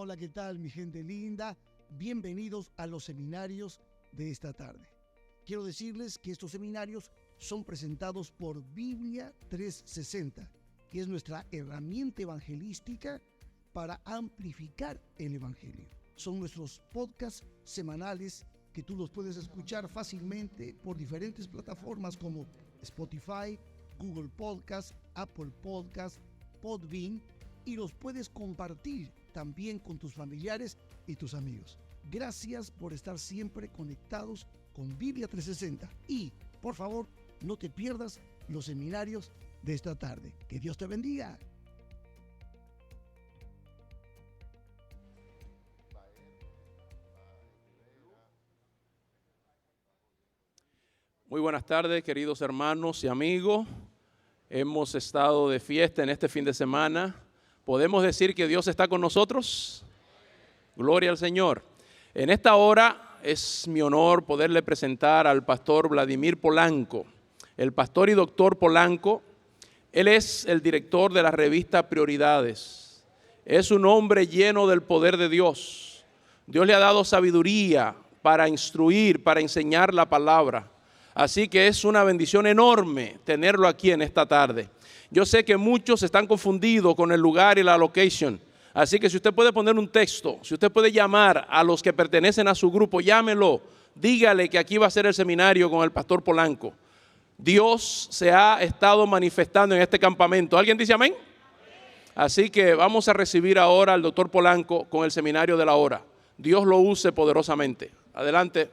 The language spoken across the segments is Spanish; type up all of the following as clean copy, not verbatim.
Hola, ¿qué tal, mi gente linda? Bienvenidos a los seminarios de esta tarde. Quiero decirles que estos seminarios son presentados por Biblia 360, que es nuestra herramienta evangelística para amplificar el evangelio. Son nuestros podcasts semanales que tú los puedes escuchar fácilmente por diferentes plataformas como Spotify, Google Podcast, Apple Podcast, Podbean, y los puedes compartir también con tus familiares y tus amigos. Gracias por estar siempre conectados con Biblia 360 y, por favor, no te pierdas los seminarios de esta tarde. Que Dios te bendiga. Muy buenas tardes, queridos hermanos y amigos. Hemos estado de fiesta en este fin de semana. ¿Podemos decir que Dios está con nosotros? Gloria al Señor. En esta hora es mi honor poderle presentar al pastor Vladimir Polanco. El pastor y doctor Polanco, él es el director de la revista Prioridades. Es un hombre lleno del poder de Dios. Dios le ha dado sabiduría para instruir, para enseñar la palabra. Así que es una bendición enorme tenerlo aquí en esta tarde. Yo sé que muchos están confundidos con el lugar y la location. Así que si usted puede poner un texto, si usted puede llamar a los que pertenecen a su grupo, llámelo. Dígale que aquí va a ser el seminario con el pastor Polanco. Dios se ha estado manifestando en este campamento. ¿Alguien dice amén? Así que vamos a recibir ahora al doctor Polanco con el seminario de la hora. Dios lo use poderosamente. Adelante,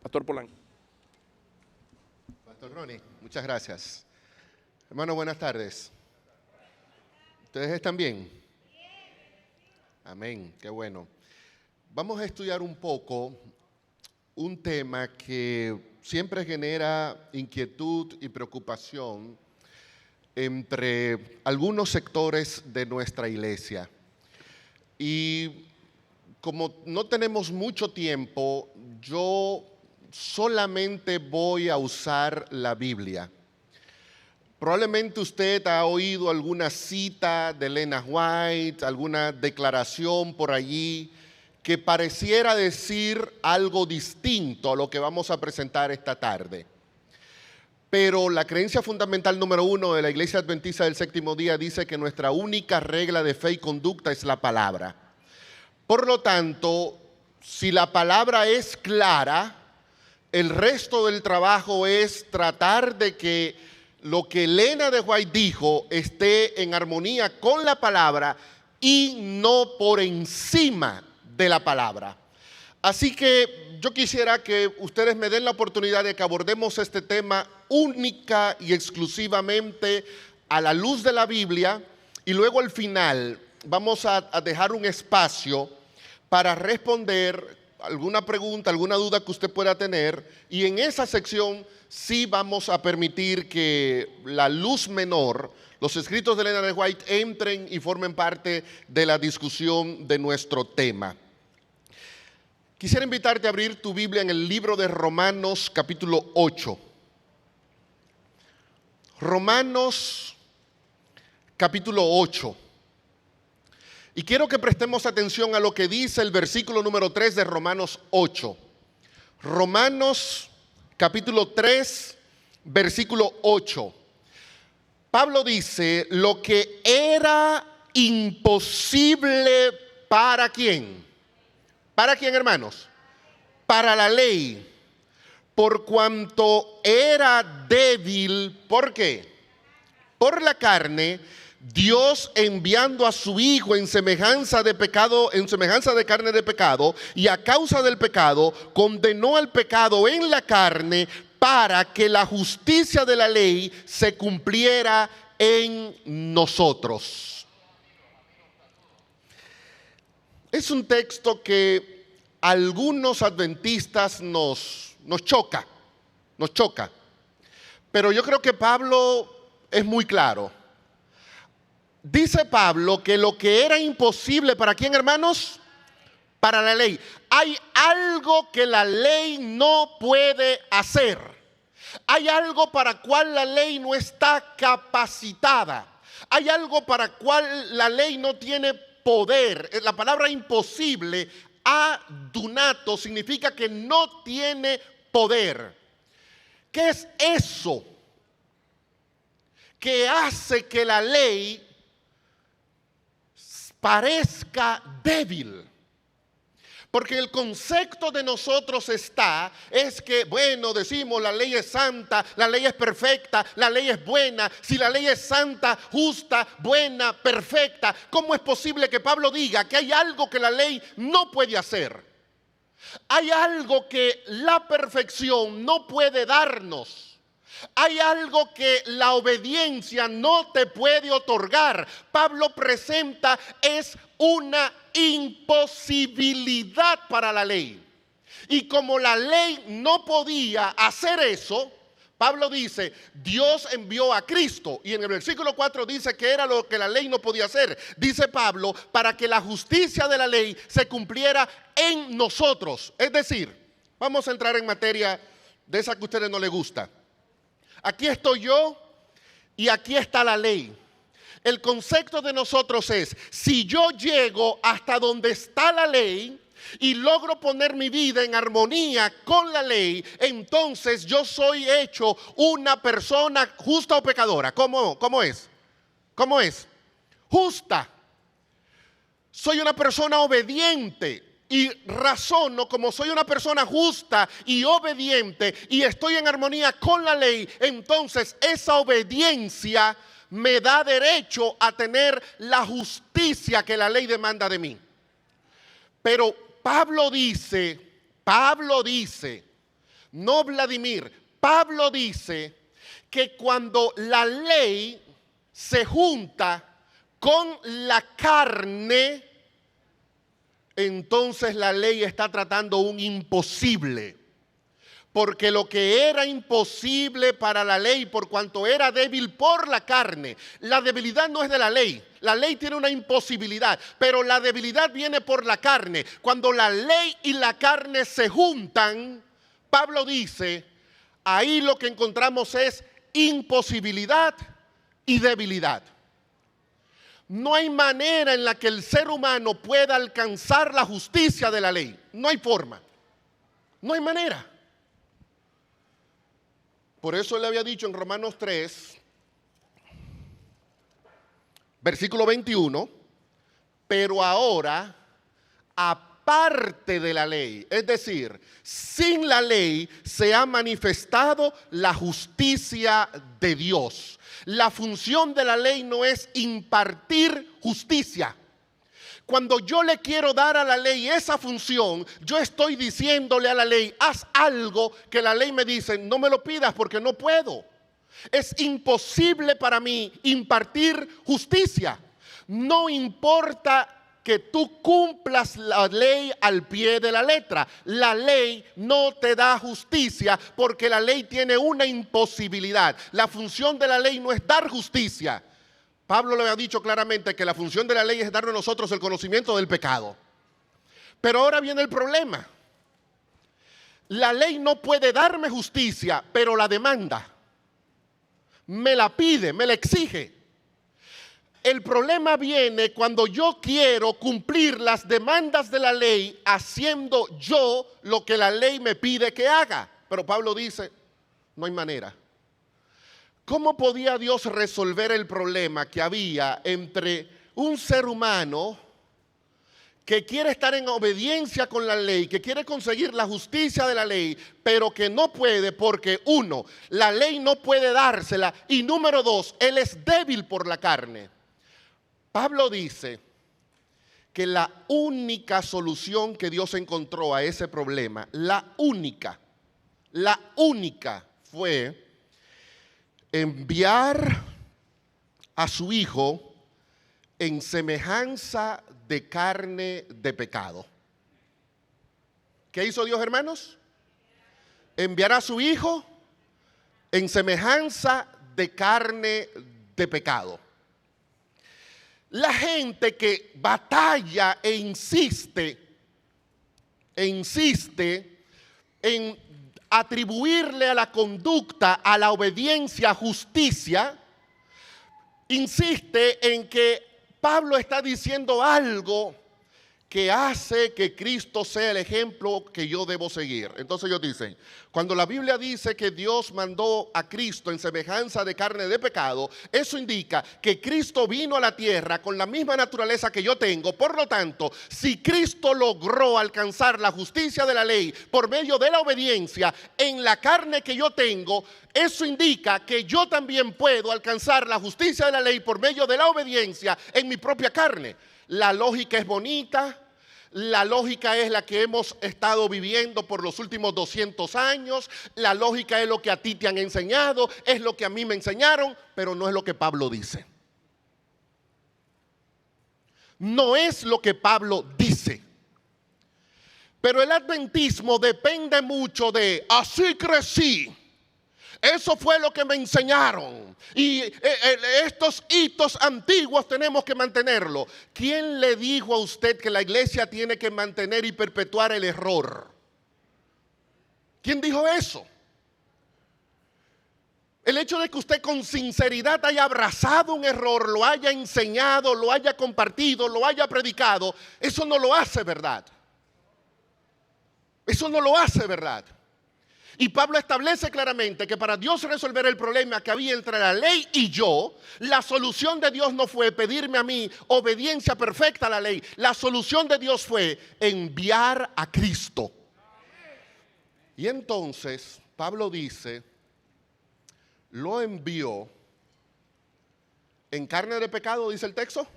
pastor Polanco. Pastor Ronnie, muchas gracias. Hermano, buenas tardes. ¿Ustedes están bien? Amén, qué bueno. Vamos a estudiar un poco un tema que siempre genera inquietud y preocupación entre algunos sectores de nuestra iglesia. Y como no tenemos mucho tiempo, yo solamente voy a usar la Biblia. Probablemente usted ha oído alguna cita de Elena White, alguna declaración por allí que pareciera decir algo distinto a lo que vamos a presentar esta tarde. Pero la creencia fundamental número 1 de la Iglesia Adventista del Séptimo Día dice que nuestra única regla de fe y conducta es la palabra. Por lo tanto, si la palabra es clara, el resto del trabajo es tratar de que lo que Elena de White dijo esté en armonía con la palabra y no por encima de la palabra. Así que yo quisiera que ustedes me den la oportunidad de que abordemos este tema única y exclusivamente a la luz de la Biblia, y luego al final vamos a dejar un espacio para responder alguna pregunta, alguna duda que usted pueda tener, y en esa sección sí vamos a permitir que la luz menor, los escritos de Elena de White, entren y formen parte de la discusión de nuestro tema. Quisiera invitarte a abrir tu Biblia en el libro de Romanos capítulo 8. Romanos capítulo 8. Y quiero que prestemos atención a lo que dice el versículo número 3 de Romanos 8. Romanos capítulo 3, versículo 8. Pablo dice: lo que era imposible ¿para quién? ¿Para quién, hermanos? Para la ley. Por cuanto era débil, ¿por qué? Por la carne, Dios, enviando a su Hijo en semejanza de pecado, en semejanza de carne de pecado, y a causa del pecado, condenó al pecado en la carne para que la justicia de la ley se cumpliera en nosotros. Es un texto que a algunos adventistas nos choca. Pero yo creo que Pablo es muy claro. Dice Pablo que lo que era imposible, ¿para quién, hermanos? Para la ley. Hay algo que la ley no puede hacer. Hay algo para cual la ley no está capacitada. Hay algo para cual la ley no tiene poder. La palabra imposible, adunato, significa que no tiene poder. ¿Qué es eso que hace que la ley parezca débil? Porque el concepto de nosotros es que, bueno, decimos la ley es santa, la ley es perfecta, la ley es buena. Si la ley es santa, justa, buena, perfecta, ¿cómo es posible que Pablo diga que hay algo que la ley no puede hacer? Hay algo que la perfección no puede darnos. Hay algo que la obediencia no te puede otorgar. Pablo presenta es una imposibilidad para la ley. Y como la ley no podía hacer eso, Pablo dice, Dios envió a Cristo. Y en el versículo 4 dice que era lo que la ley no podía hacer. Dice Pablo, para que la justicia de la ley se cumpliera en nosotros. Es decir, vamos a entrar en materia de esa que a ustedes no les gusta. Aquí estoy yo y aquí está la ley. El concepto de nosotros es, si yo llego hasta donde está la ley y logro poner mi vida en armonía con la ley, entonces yo soy hecho una persona justa o pecadora. ¿Cómo es? ¿Cómo es? Justa. Soy una persona obediente. Y razono como soy una persona justa y obediente y estoy en armonía con la ley, entonces esa obediencia me da derecho a tener la justicia que la ley demanda de mí. Pero Pablo dice, no Vladimir, Pablo dice que cuando la ley se junta con la carne, entonces la ley está tratando un imposible. Porque lo que era imposible para la ley, por cuanto era débil por la carne, la debilidad no es de la ley. La ley tiene una imposibilidad, pero la debilidad viene por la carne. Cuando la ley y la carne se juntan, Pablo dice, ahí lo que encontramos es imposibilidad y debilidad. No hay manera en la que el ser humano pueda alcanzar la justicia de la ley. No hay forma. No hay manera. Por eso él había dicho en Romanos 3, versículo 21, pero ahora, aparte de la ley, es decir, sin la ley se ha manifestado la justicia de Dios. La función de la ley no es impartir justicia. Cuando yo le quiero dar a la ley esa función, yo estoy diciéndole a la ley, haz algo que la ley me dice, no me lo pidas porque no puedo. Es imposible para mí impartir justicia. No importa que tú cumplas la ley al pie de la letra. La ley no te da justicia porque la ley tiene una imposibilidad. La función de la ley no es dar justicia. Pablo le ha dicho claramente que la función de la ley es darle a nosotros el conocimiento del pecado. Pero ahora viene el problema. La ley no puede darme justicia, pero la demanda. Me la pide, me la exige. El problema viene cuando yo quiero cumplir las demandas de la ley haciendo yo lo que la ley me pide que haga. Pero Pablo dice, no hay manera. ¿Cómo podía Dios resolver el problema que había entre un ser humano que quiere estar en obediencia con la ley, que quiere conseguir la justicia de la ley, pero que no puede porque, uno, la ley no puede dársela y número dos, él es débil por la carne? Pablo dice que la única solución que Dios encontró a ese problema, la única fue enviar a su Hijo en semejanza de carne de pecado. ¿Qué hizo Dios, hermanos? Enviar a su Hijo en semejanza de carne de pecado. La gente que batalla e insiste en atribuirle a la conducta, a la obediencia, justicia, insiste en que Pablo está diciendo algo que hace que Cristo sea el ejemplo que yo debo seguir. Entonces ellos dicen, cuando la Biblia dice que Dios mandó a Cristo en semejanza de carne de pecado, eso indica que Cristo vino a la tierra con la misma naturaleza que yo tengo. Por lo tanto, si Cristo logró alcanzar la justicia de la ley por medio de la obediencia en la carne que yo tengo, eso indica que yo también puedo alcanzar la justicia de la ley por medio de la obediencia en mi propia carne. La lógica es bonita, la lógica es la que hemos estado viviendo por los últimos 200 años, la lógica es lo que a ti te han enseñado, es lo que a mí me enseñaron, pero no es lo que Pablo dice. No es lo que Pablo dice. Pero el adventismo depende mucho de así crecí. Eso fue lo que me enseñaron. Y estos hitos antiguos tenemos que mantenerlo. ¿Quién le dijo a usted que la iglesia tiene que mantener y perpetuar el error? ¿Quién dijo eso? El hecho de que usted con sinceridad haya abrazado un error, lo haya enseñado, lo haya compartido, lo haya predicado, eso no lo hace verdad. Eso no lo hace verdad. Y Pablo establece claramente que para Dios resolver el problema que había entre la ley y yo, la solución de Dios no fue pedirme a mí obediencia perfecta a la ley. La solución de Dios fue enviar a Cristo. Y entonces Pablo dice, lo envió en carne de pecado, dice el texto.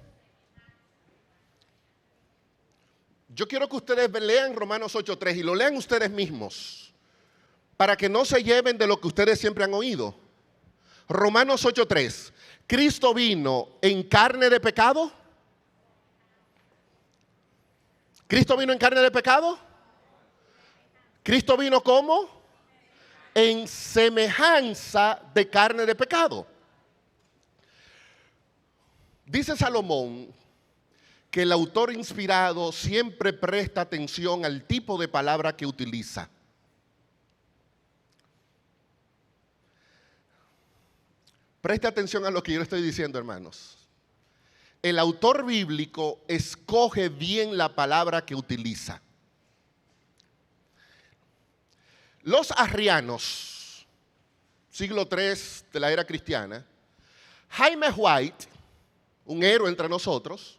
Yo quiero que ustedes lean Romanos 8:3 y lo lean ustedes mismos, para que no se lleven de lo que ustedes siempre han oído. Romanos 8:3. ¿Cristo vino en carne de pecado? ¿Cristo vino en carne de pecado? ¿Cristo vino cómo? En semejanza de carne de pecado. Dice Salomón que el autor inspirado siempre presta atención al tipo de palabra que utiliza. Preste atención a lo que yo le estoy diciendo, hermanos. El autor bíblico escoge bien la palabra que utiliza. Los arrianos, siglo III de la era cristiana, Jaime White, un héroe entre nosotros,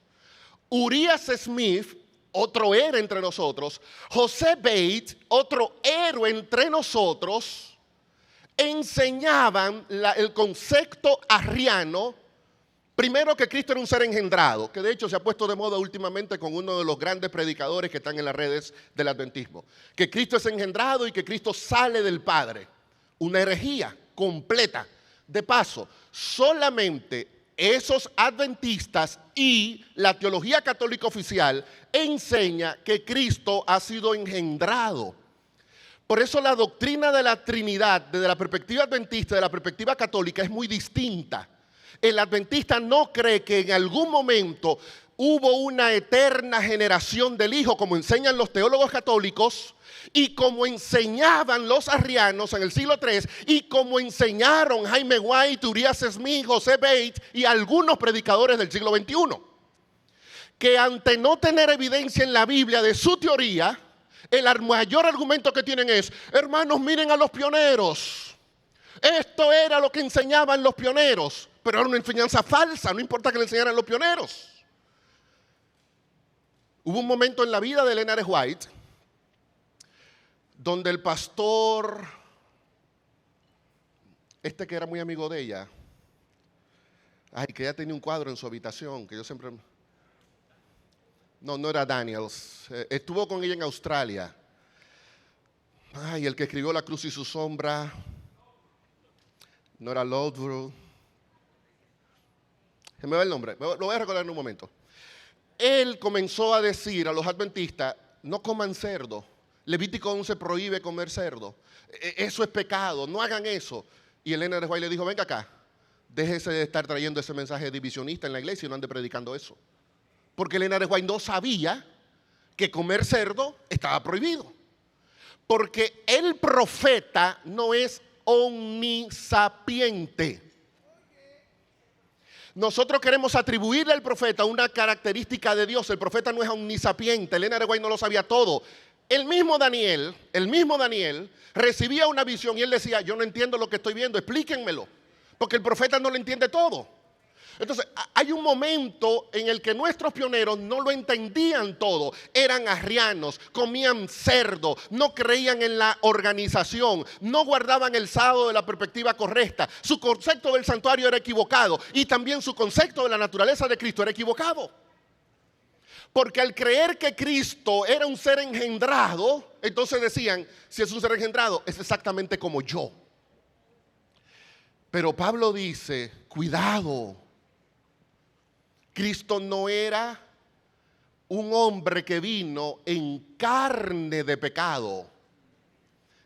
Urias Smith, otro héroe entre nosotros, José Bates, otro héroe entre nosotros, enseñaban el concepto arriano, primero que Cristo era un ser engendrado, que de hecho se ha puesto de moda últimamente con uno de los grandes predicadores que están en las redes del adventismo, que Cristo es engendrado y que Cristo sale del Padre, una herejía completa. De paso, solamente esos adventistas y la teología católica oficial enseña que Cristo ha sido engendrado. Por eso la doctrina de la Trinidad, desde la perspectiva adventista, de la perspectiva católica, es muy distinta. El adventista no cree que en algún momento hubo una eterna generación del Hijo, como enseñan los teólogos católicos, y como enseñaban los arrianos en el siglo III, y como enseñaron Jaime White, Urias Smith, José Bates y algunos predicadores del siglo XXI. Que ante no tener evidencia en la Biblia de su teoría, el mayor argumento que tienen es, hermanos, miren a los pioneros. Esto era lo que enseñaban los pioneros, pero era una enseñanza falsa, no importa que le enseñaran los pioneros. Hubo un momento en la vida de Ellen G. White donde el pastor, que era muy amigo de ella, que ella tenía un cuadro en su habitación, que yo siempre... No era Daniels, estuvo con ella en Australia. El que escribió La cruz y su sombra, no era Lovejoy. Se me va el nombre, lo voy a recordar en un momento. Él comenzó a decir a los adventistas, no coman cerdo. Levítico 11 prohíbe comer cerdo. Eso es pecado, no hagan eso. Y Elena de White le dijo, venga acá, déjese de estar trayendo ese mensaje divisionista en la iglesia y no ande predicando eso. Porque Elena de White no sabía que comer cerdo estaba prohibido. Porque el profeta no es omnisapiente. Nosotros queremos atribuirle al profeta una característica de Dios. El profeta no es omnisapiente, Elena de White no lo sabía todo. El mismo Daniel recibía una visión y él decía, yo no entiendo lo que estoy viendo, explíquenmelo. Porque el profeta no lo entiende todo. Entonces, hay un momento en el que nuestros pioneros no lo entendían todo. Eran arrianos, comían cerdo, no creían en la organización, no guardaban el sábado de la perspectiva correcta. Su concepto del santuario era equivocado y también su concepto de la naturaleza de Cristo era equivocado. Porque al creer que Cristo era un ser engendrado, entonces decían, si es un ser engendrado, es exactamente como yo. Pero Pablo dice, cuidado. Cristo no era un hombre que vino en carne de pecado.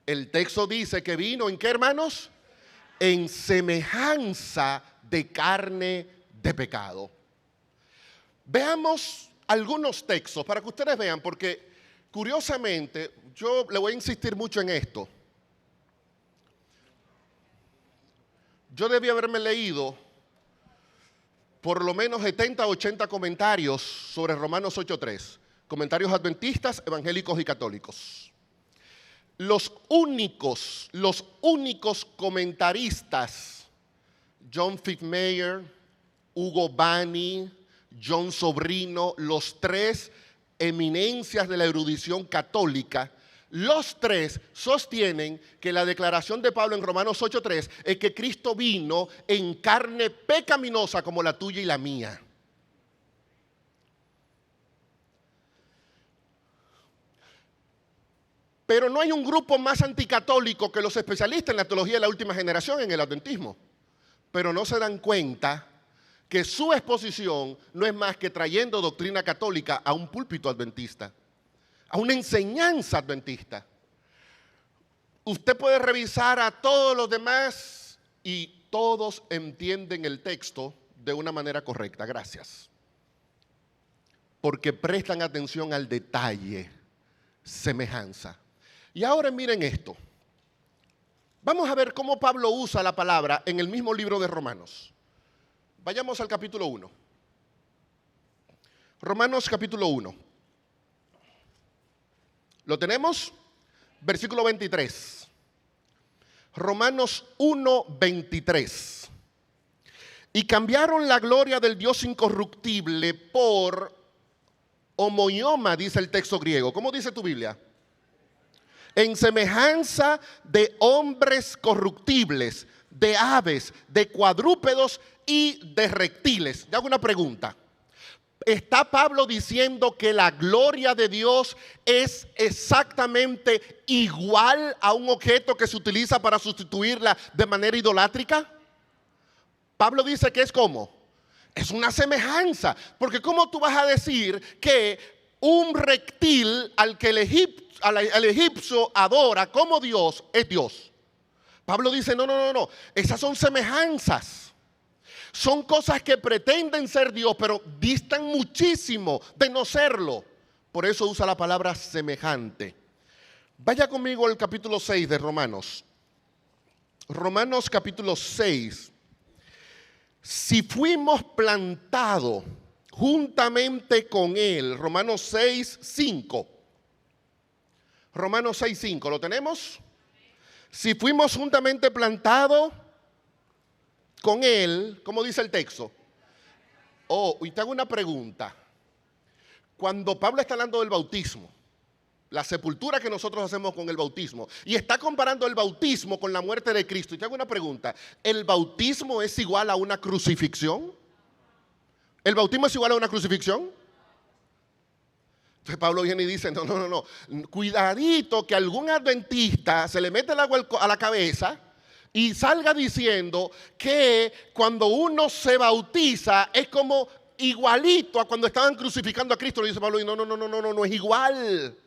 El texto dice que vino, ¿en qué, hermanos? En semejanza de carne de pecado. Veamos algunos textos para que ustedes vean, porque curiosamente, yo le voy a insistir mucho en esto. Yo debí haberme leído por lo menos 70 o 80 comentarios sobre Romanos 8:3. Comentarios adventistas, evangélicos y católicos. Los únicos comentaristas, John Fitzmayer, Hugo Bani, John Sobrino, los tres eminencias de la erudición católica, los tres sostienen que la declaración de Pablo en Romanos 8:3 es que Cristo vino en carne pecaminosa como la tuya y la mía. Pero no hay un grupo más anticatólico que los especialistas en la teología de la última generación en el adventismo. Pero no se dan cuenta que su exposición no es más que trayendo doctrina católica a un púlpito adventista, a una enseñanza adventista. Usted puede revisar a todos los demás y todos entienden el texto de una manera correcta. Gracias. Porque prestan atención al detalle, semejanza. Y ahora miren esto. Vamos a ver cómo Pablo usa la palabra en el mismo libro de Romanos. Vayamos al capítulo 1. Romanos capítulo 1. ¿Lo tenemos? Versículo 23. Romanos 1:23. Y cambiaron la gloria del Dios incorruptible por homoioma, dice el texto griego. ¿Cómo dice tu Biblia? En semejanza de hombres corruptibles, de aves, de cuadrúpedos y de reptiles. Yo hago una pregunta. ¿Está Pablo diciendo que la gloria de Dios es exactamente igual a un objeto que se utiliza para sustituirla de manera idolátrica? Pablo dice que es como, es una semejanza, porque ¿cómo tú vas a decir que un reptil al que el egipcio adora como Dios es Dios? Pablo dice, no, esas son semejanzas. Son cosas que pretenden ser Dios, pero distan muchísimo de no serlo. Por eso usa la palabra semejante. Vaya conmigo al capítulo 6 de Romanos. Romanos capítulo 6. Si fuimos plantados juntamente con Él. Romanos 6:5. Romanos 6:5. ¿Lo tenemos? Si fuimos juntamente plantados con Él, ¿cómo dice el texto? Y te hago una pregunta. Cuando Pablo está hablando del bautismo, la sepultura que nosotros hacemos con el bautismo, y está comparando el bautismo con la muerte de Cristo, y te hago una pregunta. ¿El bautismo es igual a una crucifixión? ¿El bautismo es igual a una crucifixión? Entonces Pablo viene y dice, no, cuidadito que algún adventista se le mete el agua a la cabeza y salga diciendo que cuando uno se bautiza es como igualito a cuando estaban crucificando a Cristo. Le dice Pablo, no es igual,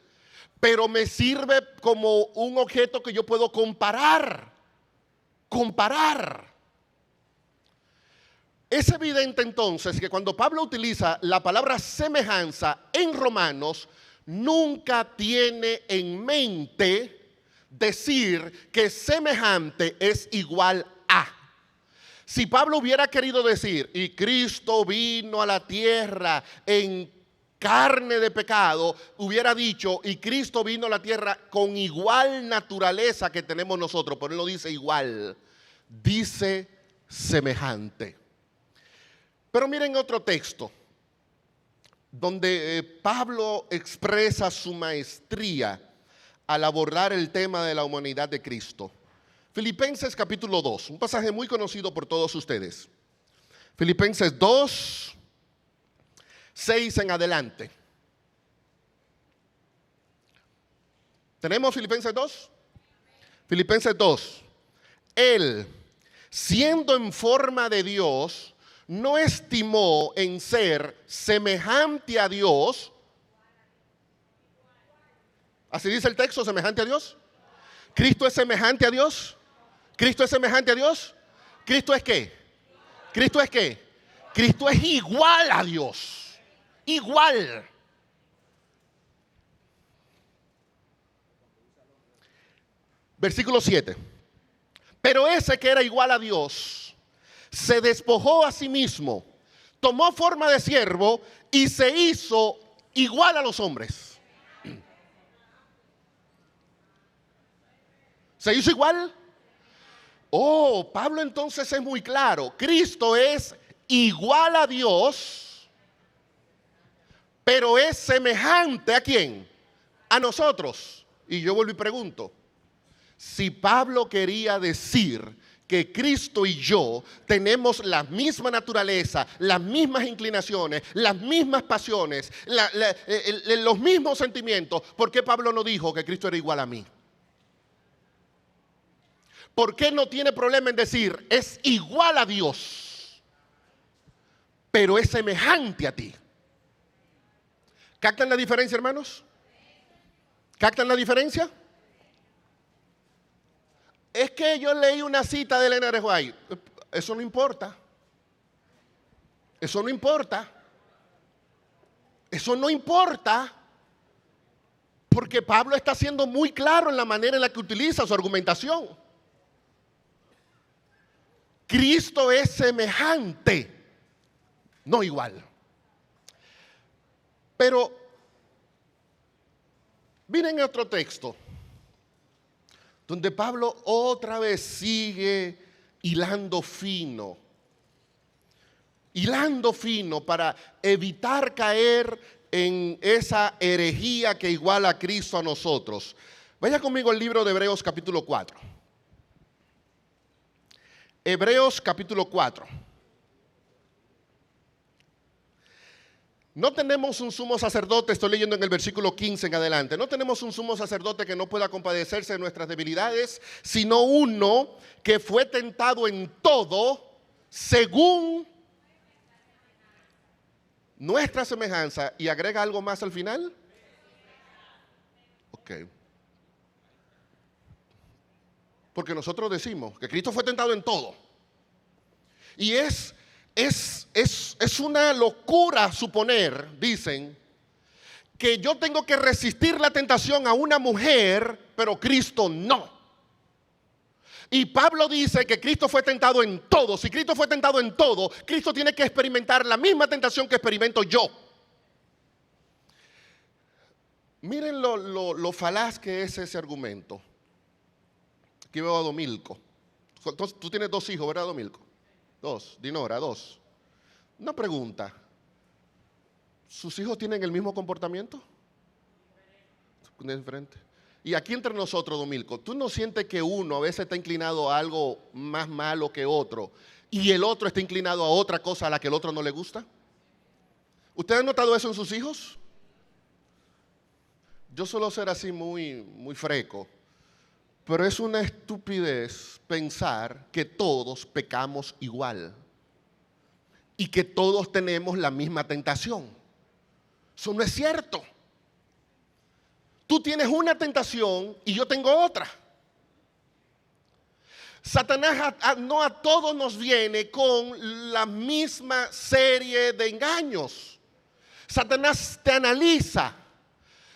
pero me sirve como un objeto que yo puedo comparar. Es evidente entonces que cuando Pablo utiliza la palabra semejanza en Romanos, nunca tiene en mente decir que semejante es igual a. Si Pablo hubiera querido decir, y Cristo vino a la tierra en carne de pecado, hubiera dicho, y Cristo vino a la tierra con igual naturaleza que tenemos nosotros, pero él no dice igual, dice semejante. Pero miren otro texto, donde Pablo expresa su maestría al abordar el tema de la humanidad de Cristo. Filipenses capítulo 2, un pasaje muy conocido por todos ustedes. Filipenses 2, 6 en adelante. ¿Tenemos Filipenses 2? Filipenses 2. Él, siendo en forma de Dios, no estimó en ser semejante a Dios. Así dice el texto, semejante a Dios. ¿Cristo es semejante a Dios? ¿Cristo es semejante a Dios? ¿Cristo es qué? ¿Cristo es qué? Cristo es igual a Dios. Igual. Versículo 7. Pero ese que era igual a Dios se despojó a sí mismo, tomó forma de siervo y se hizo igual a los hombres. ¿Se hizo igual? Oh, Pablo entonces es muy claro. Cristo es igual a Dios, pero es semejante ¿a quién? A nosotros. Y yo vuelvo y pregunto, si Pablo quería decir que Cristo y yo tenemos la misma naturaleza, las mismas inclinaciones, las mismas pasiones, los mismos sentimientos, ¿por qué Pablo no dijo que Cristo era igual a mí? ¿Por qué no tiene problema en decir es igual a Dios, pero es semejante a ti? ¿Captan la diferencia, hermanos? ¿Captan la diferencia? Es que yo leí una cita de Elena de White. Eso no importa. Eso no importa. Eso no importa. Porque Pablo está siendo muy claro en la manera en la que utiliza su argumentación. Cristo es semejante, no igual. Pero miren otro texto, donde Pablo otra vez sigue hilando fino para evitar caer en esa herejía que iguala a Cristo a nosotros. Vaya conmigo al libro de Hebreos capítulo 4. Hebreos capítulo 4. No tenemos un sumo sacerdote, estoy leyendo en el versículo 15 en adelante. No tenemos un sumo sacerdote que no pueda compadecerse de nuestras debilidades, sino uno que fue tentado en todo según nuestra semejanza. ¿Y agrega algo más al final? Ok. Porque nosotros decimos que Cristo fue tentado en todo. Y es una locura suponer, dicen, que yo tengo que resistir la tentación a una mujer, pero Cristo no. Y Pablo dice que Cristo fue tentado en todo. Si Cristo fue tentado en todo, Cristo tiene que experimentar la misma tentación que experimento yo. Miren lo falaz que es ese argumento. Aquí veo a Domilco. Tú tienes 2 hijos, ¿verdad, Domilco? 2, Dinora, 2. Una pregunta. ¿Sus hijos tienen el mismo comportamiento? Diferente. Y aquí entre nosotros, Domilco, ¿tú no sientes que uno a veces está inclinado a algo más malo que otro y el otro está inclinado a otra cosa a la que el otro no le gusta? ¿Usted ha notado eso en sus hijos? Yo suelo ser así muy freco. Pero es una estupidez pensar que todos pecamos igual y que todos tenemos la misma tentación. Eso no es cierto. Tú tienes una tentación y yo tengo otra. Satanás no a todos nos viene con la misma serie de engaños. Satanás te analiza.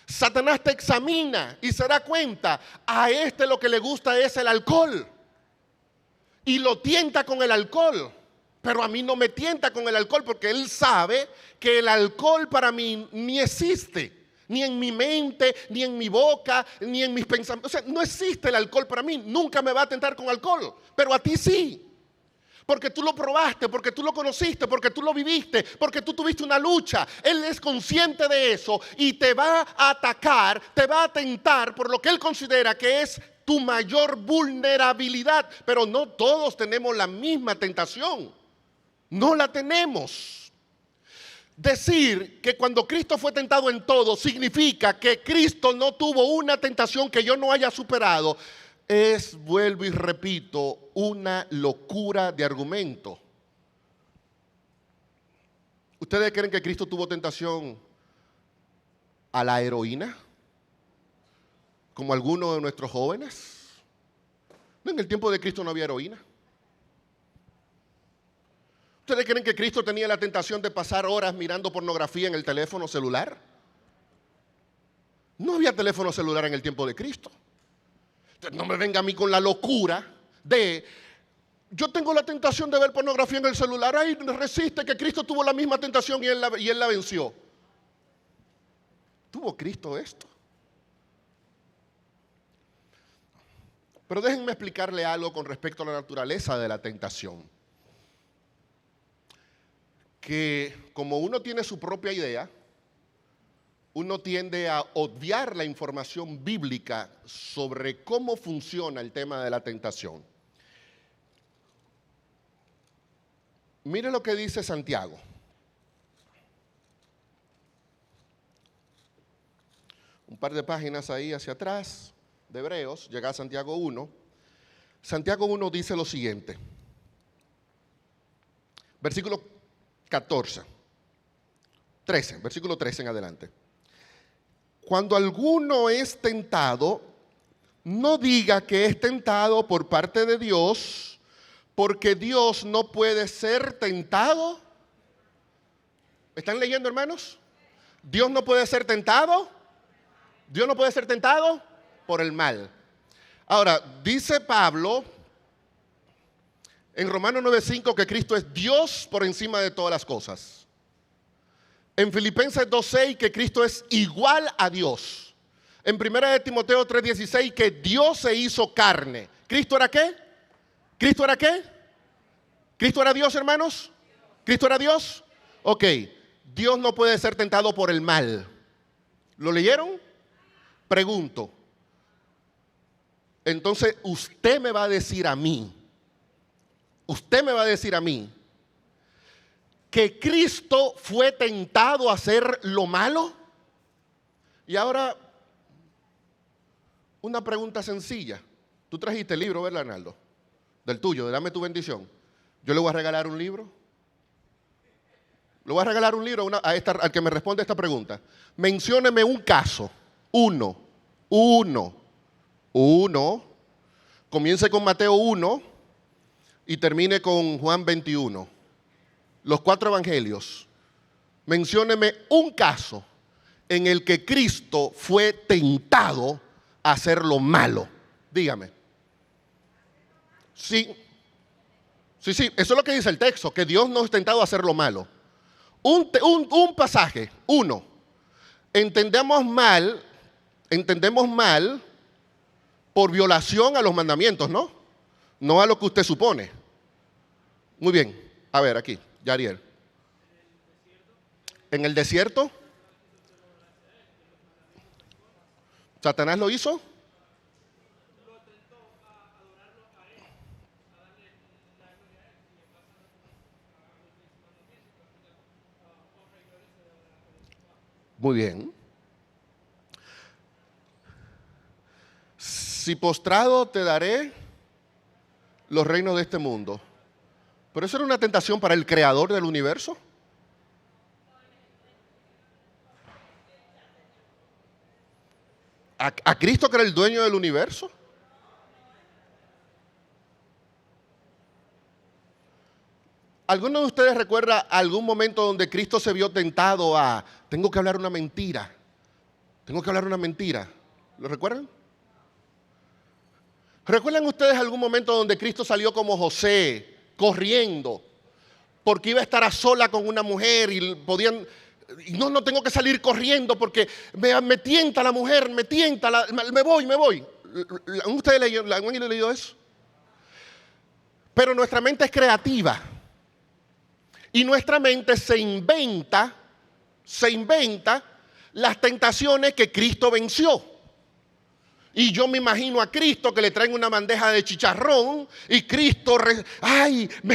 Satanás te examina y se da cuenta, a este lo que le gusta es el alcohol. y lo tienta con el alcohol. Pero a mí no me tienta con el alcohol porque él sabe que el alcohol para mí ni existe. Ni en mi mente, ni en mi boca, ni en mis pensamientos. O sea, no existe el alcohol para mí. Nunca me va a tentar con alcohol. Pero a ti sí. Porque tú lo probaste, porque tú lo conociste, porque tú lo viviste, porque tú tuviste una lucha. Él es consciente de eso y te va a atacar, te va a tentar por lo que él considera que es tu mayor vulnerabilidad. Pero no todos tenemos la misma tentación. No la tenemos. Decir que cuando Cristo fue tentado en todo significa que Cristo no tuvo una tentación que yo no haya superado. Es, vuelvo y repito, una locura de argumento. ¿Ustedes creen que Cristo tuvo tentación a la heroína? Como algunos de nuestros jóvenes. No, en el tiempo de Cristo no había heroína. ¿Ustedes creen que Cristo tenía la tentación de pasar horas mirando pornografía en el teléfono celular? No había teléfono celular en el tiempo de Cristo. Entonces, no me venga a mí con la locura de, yo tengo la tentación de ver pornografía en el celular. Ay, resiste, que Cristo tuvo la misma tentación y él la venció. ¿Tuvo Cristo esto? Pero déjenme explicarle algo con respecto a la naturaleza de la tentación. Que como uno tiene su propia idea, uno tiende a obviar la información bíblica sobre cómo funciona el tema de la tentación. Mire lo que dice Santiago. Un par de páginas ahí hacia atrás de Hebreos, llega a Santiago 1. Santiago 1 dice lo siguiente. Versículo 13, versículo 13 en adelante. Cuando alguno es tentado, no diga que es tentado por parte de Dios, porque Dios no puede ser tentado. ¿Están leyendo, hermanos? Dios no puede ser tentado. Dios no puede ser tentado por el mal. Ahora, dice Pablo en Romanos 9:5 que Cristo es Dios por encima de todas las cosas. En Filipenses 2:6 que Cristo es igual a Dios. En 1 Timoteo 3:16 que Dios se hizo carne. ¿Cristo era qué? ¿Cristo era qué? ¿Cristo era Dios, hermanos? ¿Cristo era Dios? Ok, Dios no puede ser tentado por el mal. ¿Lo leyeron? Pregunto. Entonces usted me va a decir a mí, que Cristo fue tentado a hacer lo malo. Y ahora, una pregunta sencilla. Tú trajiste el libro, ¿verdad, Arnaldo? Del tuyo, dame tu bendición. Yo le voy a regalar un libro. Le voy a regalar un libro al que me responde esta pregunta. Mencióneme un caso. Uno. Comience con Mateo 1 y termine con Juan 21. Los 4 evangelios. Mencióneme un caso en el que Cristo fue tentado a hacer lo malo. Dígame. Sí, eso es lo que dice el texto, que Dios no es tentado a hacer lo malo. Un pasaje, uno. Entendemos mal por violación a los mandamientos, ¿no? No a lo que usted supone. Muy bien, a ver aquí, Yariel. ¿En el desierto? ¿Satanás lo hizo? Muy bien. Si postrado te daré los reinos de este mundo. Pero eso era una tentación para el creador del universo. ¿A Cristo, que era el dueño del universo? ¿Alguno de ustedes recuerda algún momento donde Cristo se vio tentado a, tengo que hablar una mentira? ¿Lo recuerdan? ¿Recuerdan ustedes algún momento donde Cristo salió como José, corriendo, porque iba a estar a sola con una mujer y podían... No tengo que salir corriendo porque me tienta la mujer, me tienta, me voy. ¿Ustedes han leído eso? Pero nuestra mente es creativa y nuestra mente se inventa las tentaciones que Cristo venció. Y yo me imagino a Cristo que le traen una bandeja de chicharrón y Cristo,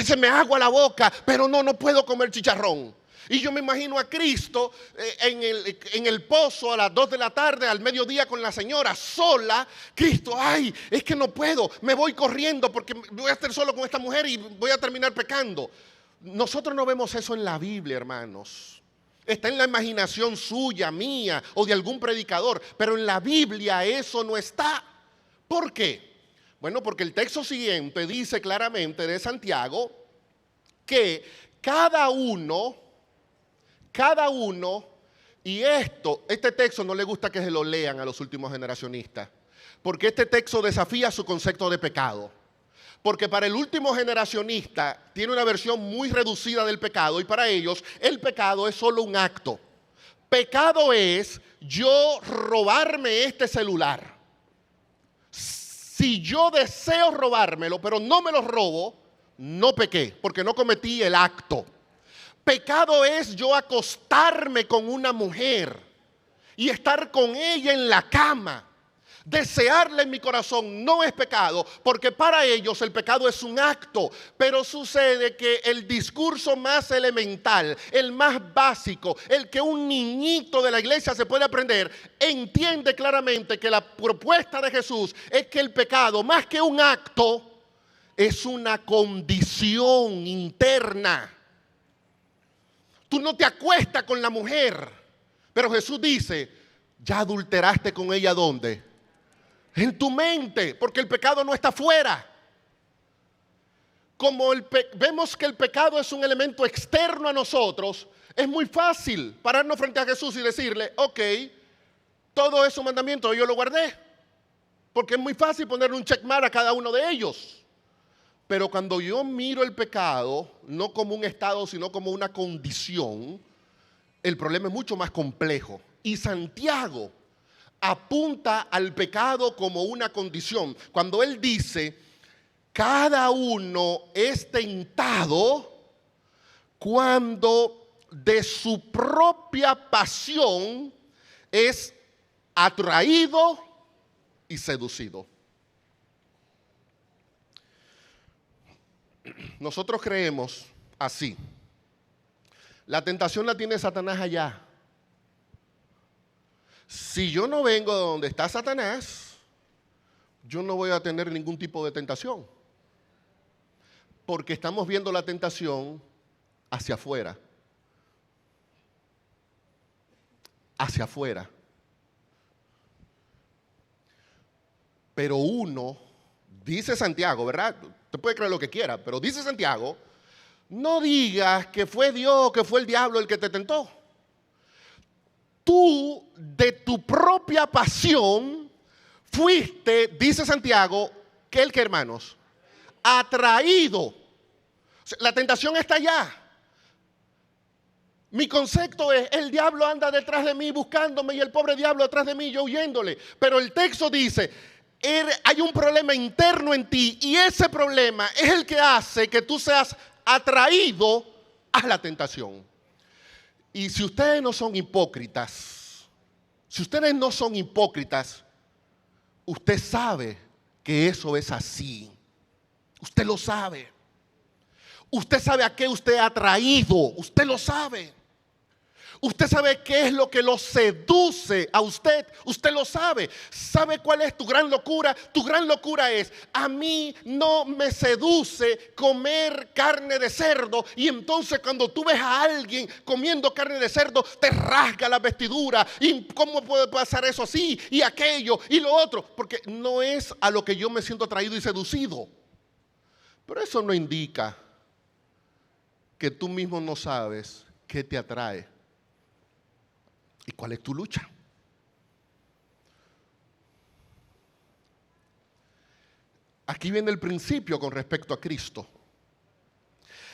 se me agua la boca, pero no puedo comer chicharrón. Y yo me imagino a Cristo en el pozo a las 2 de la tarde, al mediodía con la señora, sola. Cristo, es que no puedo, me voy corriendo porque voy a estar solo con esta mujer y voy a terminar pecando. Nosotros no vemos eso en la Biblia, hermanos. Está en la imaginación suya, mía o de algún predicador, pero en la Biblia eso no está. ¿Por qué? Bueno, porque el texto siguiente dice claramente de Santiago que cada uno, y este texto no le gusta que se lo lean a los últimos generacionistas, porque este texto desafía su concepto de pecado. Porque para el último generacionista tiene una versión muy reducida del pecado y para ellos el pecado es solo un acto. Pecado es yo robarme este celular. Si yo deseo robármelo, pero no me lo robo, no pequé, porque no cometí el acto. Pecado es yo acostarme con una mujer y estar con ella en la cama. Desearle en mi corazón no es pecado, porque para ellos el pecado es un acto. Pero sucede que el discurso más elemental, el más básico, el que un niñito de la iglesia se puede aprender, entiende claramente que la propuesta de Jesús es que el pecado, más que un acto, es una condición interna. Tú no te acuestas con la mujer, pero Jesús dice, ya adulteraste con ella, ¿dónde? En tu mente, porque el pecado no está afuera. Como vemos que el pecado es un elemento externo a nosotros, es muy fácil pararnos frente a Jesús y decirle, ok, todo es un mandamiento, yo lo guardé. Porque es muy fácil ponerle un checkmark a cada uno de ellos. Pero cuando yo miro el pecado, no como un estado, sino como una condición, el problema es mucho más complejo. Y Santiago apunta al pecado como una condición. Cuando él dice, cada uno es tentado cuando de su propia pasión es atraído y seducido. Nosotros creemos así. La tentación la tiene Satanás allá. Si yo no vengo de donde está Satanás, yo no voy a tener ningún tipo de tentación. Porque estamos viendo la tentación hacia afuera. Hacia afuera. Pero uno, dice Santiago, ¿verdad? Usted puede creer lo que quiera, pero dice Santiago, no digas que fue Dios, que fue el diablo el que te tentó. Tú, de tu propia pasión, fuiste, dice Santiago, ¿qué hermanos? Atraído. La tentación está allá. Mi concepto es, el diablo anda detrás de mí buscándome y el pobre diablo detrás de mí yo huyéndole. Pero el texto dice, hay un problema interno en ti y ese problema es el que hace que tú seas atraído a la tentación. Y si ustedes no son hipócritas, usted sabe que eso es así. Usted lo sabe. Usted sabe a qué usted ha atraído. Usted lo sabe. Usted sabe qué es lo que lo seduce a usted. Usted lo sabe. ¿Sabe cuál es tu gran locura? Tu gran locura es, a mí no me seduce comer carne de cerdo. Y entonces cuando tú ves a alguien comiendo carne de cerdo, te rasga la vestidura. ¿Y cómo puede pasar eso así? Y aquello y lo otro. Porque no es a lo que yo me siento atraído y seducido. Pero eso no indica que tú mismo no sabes qué te atrae. ¿Y cuál es tu lucha? Aquí viene el principio con respecto a Cristo.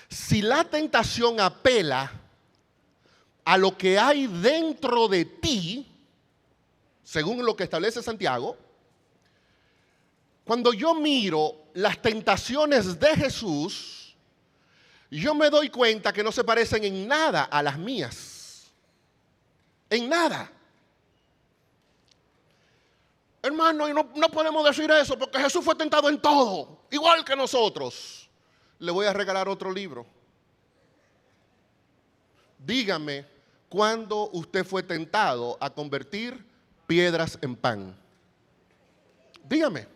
Si la tentación apela a lo que hay dentro de ti, según lo que establece Santiago, cuando yo miro las tentaciones de Jesús, yo me doy cuenta que no se parecen en nada a las mías. En nada. Hermano, y no podemos decir eso porque Jesús fue tentado en todo, igual que nosotros. Le voy a regalar otro libro. Dígame, ¿cuándo usted fue tentado a convertir piedras en pan? Dígame.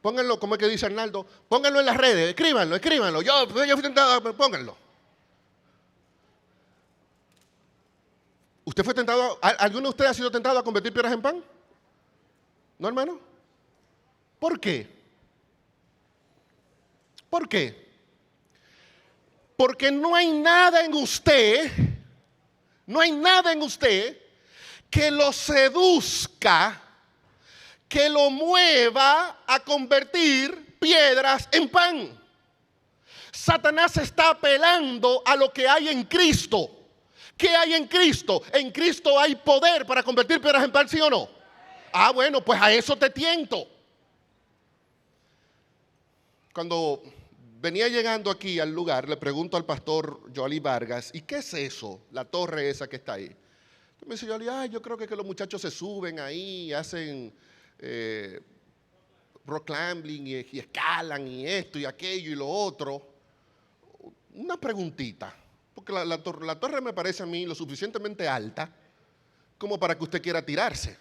Pónganlo, como es que dice Arnaldo, pónganlo en las redes, escríbanlo. Yo fui tentado, pónganlo. ¿Usted fue tentado, alguno de ustedes ha sido tentado a convertir piedras en pan? ¿No, hermano? ¿Por qué? ¿Por qué? Porque no hay nada en usted que lo seduzca, que lo mueva a convertir piedras en pan. Satanás está apelando a lo que hay en Cristo. ¿Qué hay en Cristo? En Cristo hay poder para convertir piedras en pan, ¿sí o no? Ah, bueno, pues a eso te tiento. Cuando venía llegando aquí al lugar, le pregunto al pastor Joali Vargas, ¿y qué es eso? La torre esa que está ahí. Me dice Joali, yo creo que los muchachos se suben ahí, hacen rock climbing y escalan y esto y aquello y lo otro. Una preguntita, porque la torre me parece a mí lo suficientemente alta como para que usted quiera tirarse.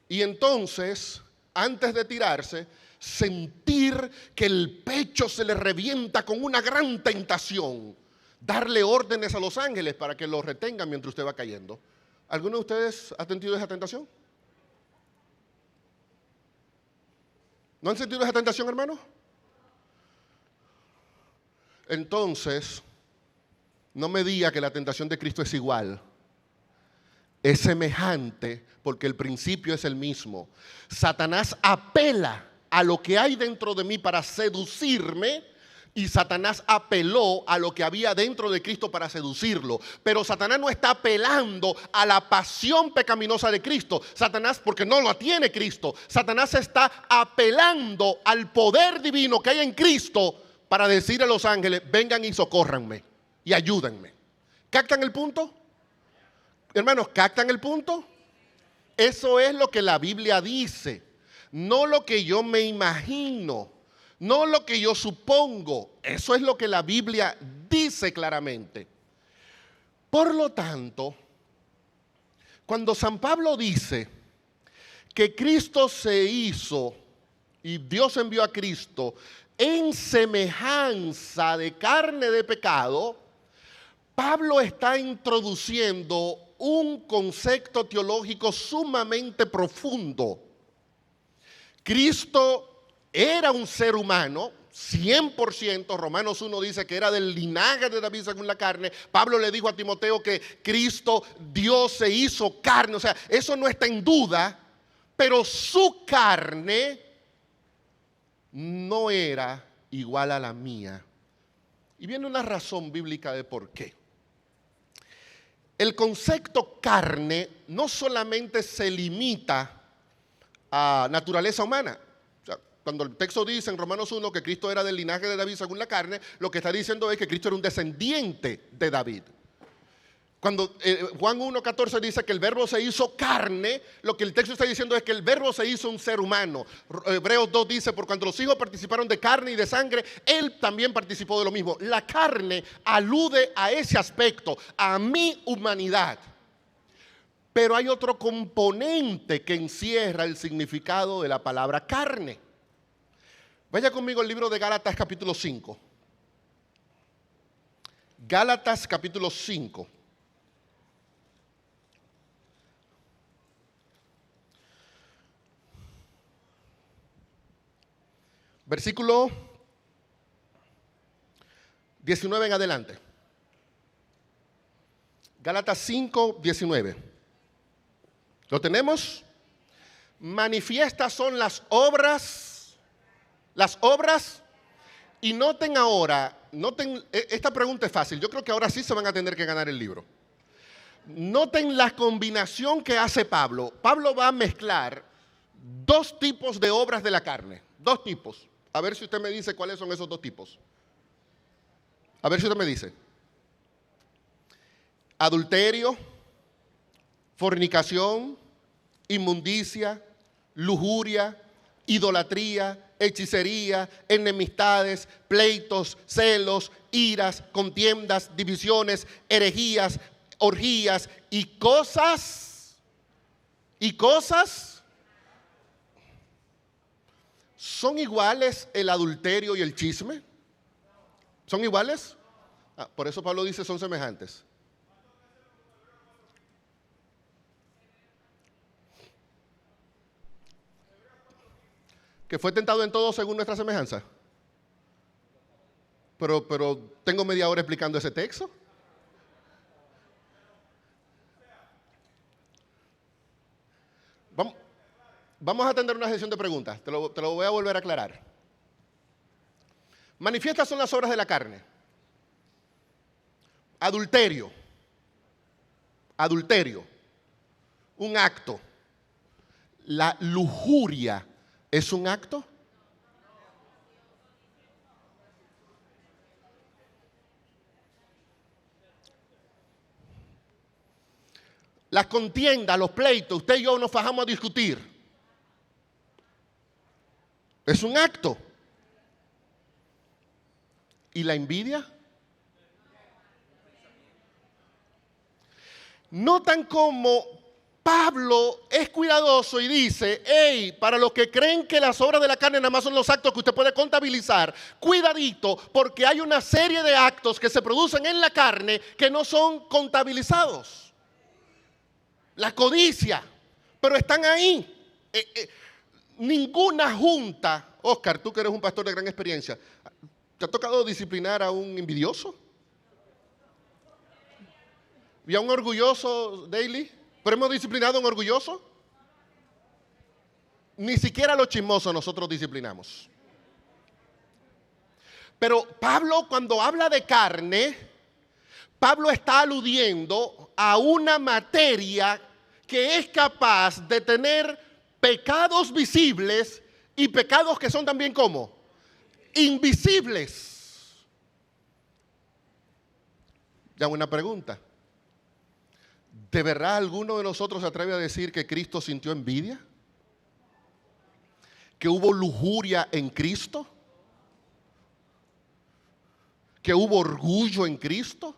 Y entonces, antes de tirarse, sentir que el pecho se le revienta con una gran tentación, darle órdenes a los ángeles para que lo retengan mientras usted va cayendo. ¿Alguno de ustedes ha sentido esa tentación? ¿No han sentido esa tentación, hermano? Entonces, no me diga que la tentación de Cristo es igual. Es semejante porque el principio es el mismo. Satanás apela a lo que hay dentro de mí para seducirme y Satanás apeló a lo que había dentro de Cristo para seducirlo. Pero Satanás no está apelando a la pasión pecaminosa de Cristo. Satanás, porque no la tiene Cristo. Satanás está apelando al poder divino que hay en Cristo para decir a los ángeles, vengan y socórranme y ayúdenme. ¿Captan el punto? Hermanos, ¿captan el punto? Eso es lo que la Biblia dice, no lo que yo me imagino, no lo que yo supongo. Eso es lo que la Biblia dice claramente. Por lo tanto, cuando San Pablo dice que Cristo se hizo y Dios envió a Cristo en semejanza de carne de pecado, Pablo está introduciendo un concepto teológico sumamente profundo. Cristo era un ser humano, 100%, Romanos 1 dice que era del linaje de David según la carne. Pablo le dijo a Timoteo que Cristo, Dios se hizo carne, o sea, eso no está en duda, pero su carne no era igual a la mía. Y viene una razón bíblica de por qué. El concepto carne no solamente se limita a naturaleza humana. O sea, cuando el texto dice en Romanos 1 que Cristo era del linaje de David según la carne, lo que está diciendo es que Cristo era un descendiente de David. Cuando Juan 1:14 dice que el verbo se hizo carne, lo que el texto está diciendo es que el verbo se hizo un ser humano. Hebreos 2 dice, por cuanto los hijos participaron de carne y de sangre, él también participó de lo mismo. La carne alude a ese aspecto, a mi humanidad. Pero hay otro componente que encierra el significado de la palabra carne. Vaya conmigo al libro de Gálatas capítulo 5. Gálatas capítulo 5. Versículo 19 en adelante. Gálatas 5, 19. ¿Lo tenemos? manifiestas son las obras, y noten ahora, esta pregunta es fácil, yo creo que ahora sí se van a tener que ganar el libro. Noten la combinación que hace Pablo. Pablo va a mezclar dos tipos de obras de la carne, dos tipos. A ver si usted me dice cuáles son esos dos tipos. A ver si usted me dice. Adulterio, fornicación, inmundicia, lujuria, idolatría, hechicería, enemistades, pleitos, celos, iras, contiendas, divisiones, herejías, orgías y cosas. ¿Son iguales el adulterio y el chisme? ¿Son iguales? Por eso Pablo dice son semejantes. Que fue tentado en todo según nuestra semejanza. Pero tengo media hora explicando ese texto. Vamos a tener una sesión de preguntas. Te lo voy a volver a aclarar. Manifiestas son las obras de la carne. Adulterio. Un acto. La lujuria. ¿Es un acto? Las contiendas, los pleitos, usted y yo nos fajamos a discutir. Es un acto. ¿Y la envidia? Notan cómo Pablo es cuidadoso y dice, hey, para los que creen que las obras de la carne nada más son los actos que usted puede contabilizar, cuidadito, porque hay una serie de actos que se producen en la carne que no son contabilizados. La codicia, pero están ahí. Ninguna junta, Oscar, tú que eres un pastor de gran experiencia, ¿te ha tocado disciplinar a un envidioso? ¿Y a un orgulloso, Daily? ¿Pero hemos disciplinado a un orgulloso? Ni siquiera a los chismosos nosotros disciplinamos. Pero Pablo, cuando habla de carne, Pablo está aludiendo a una materia que es capaz de tener pecados visibles y pecados que son también ¿cómo? Invisibles. Ya una pregunta. ¿De verdad alguno de nosotros se atreve a decir que Cristo sintió envidia? ¿Que hubo lujuria en Cristo? ¿Que hubo orgullo en Cristo?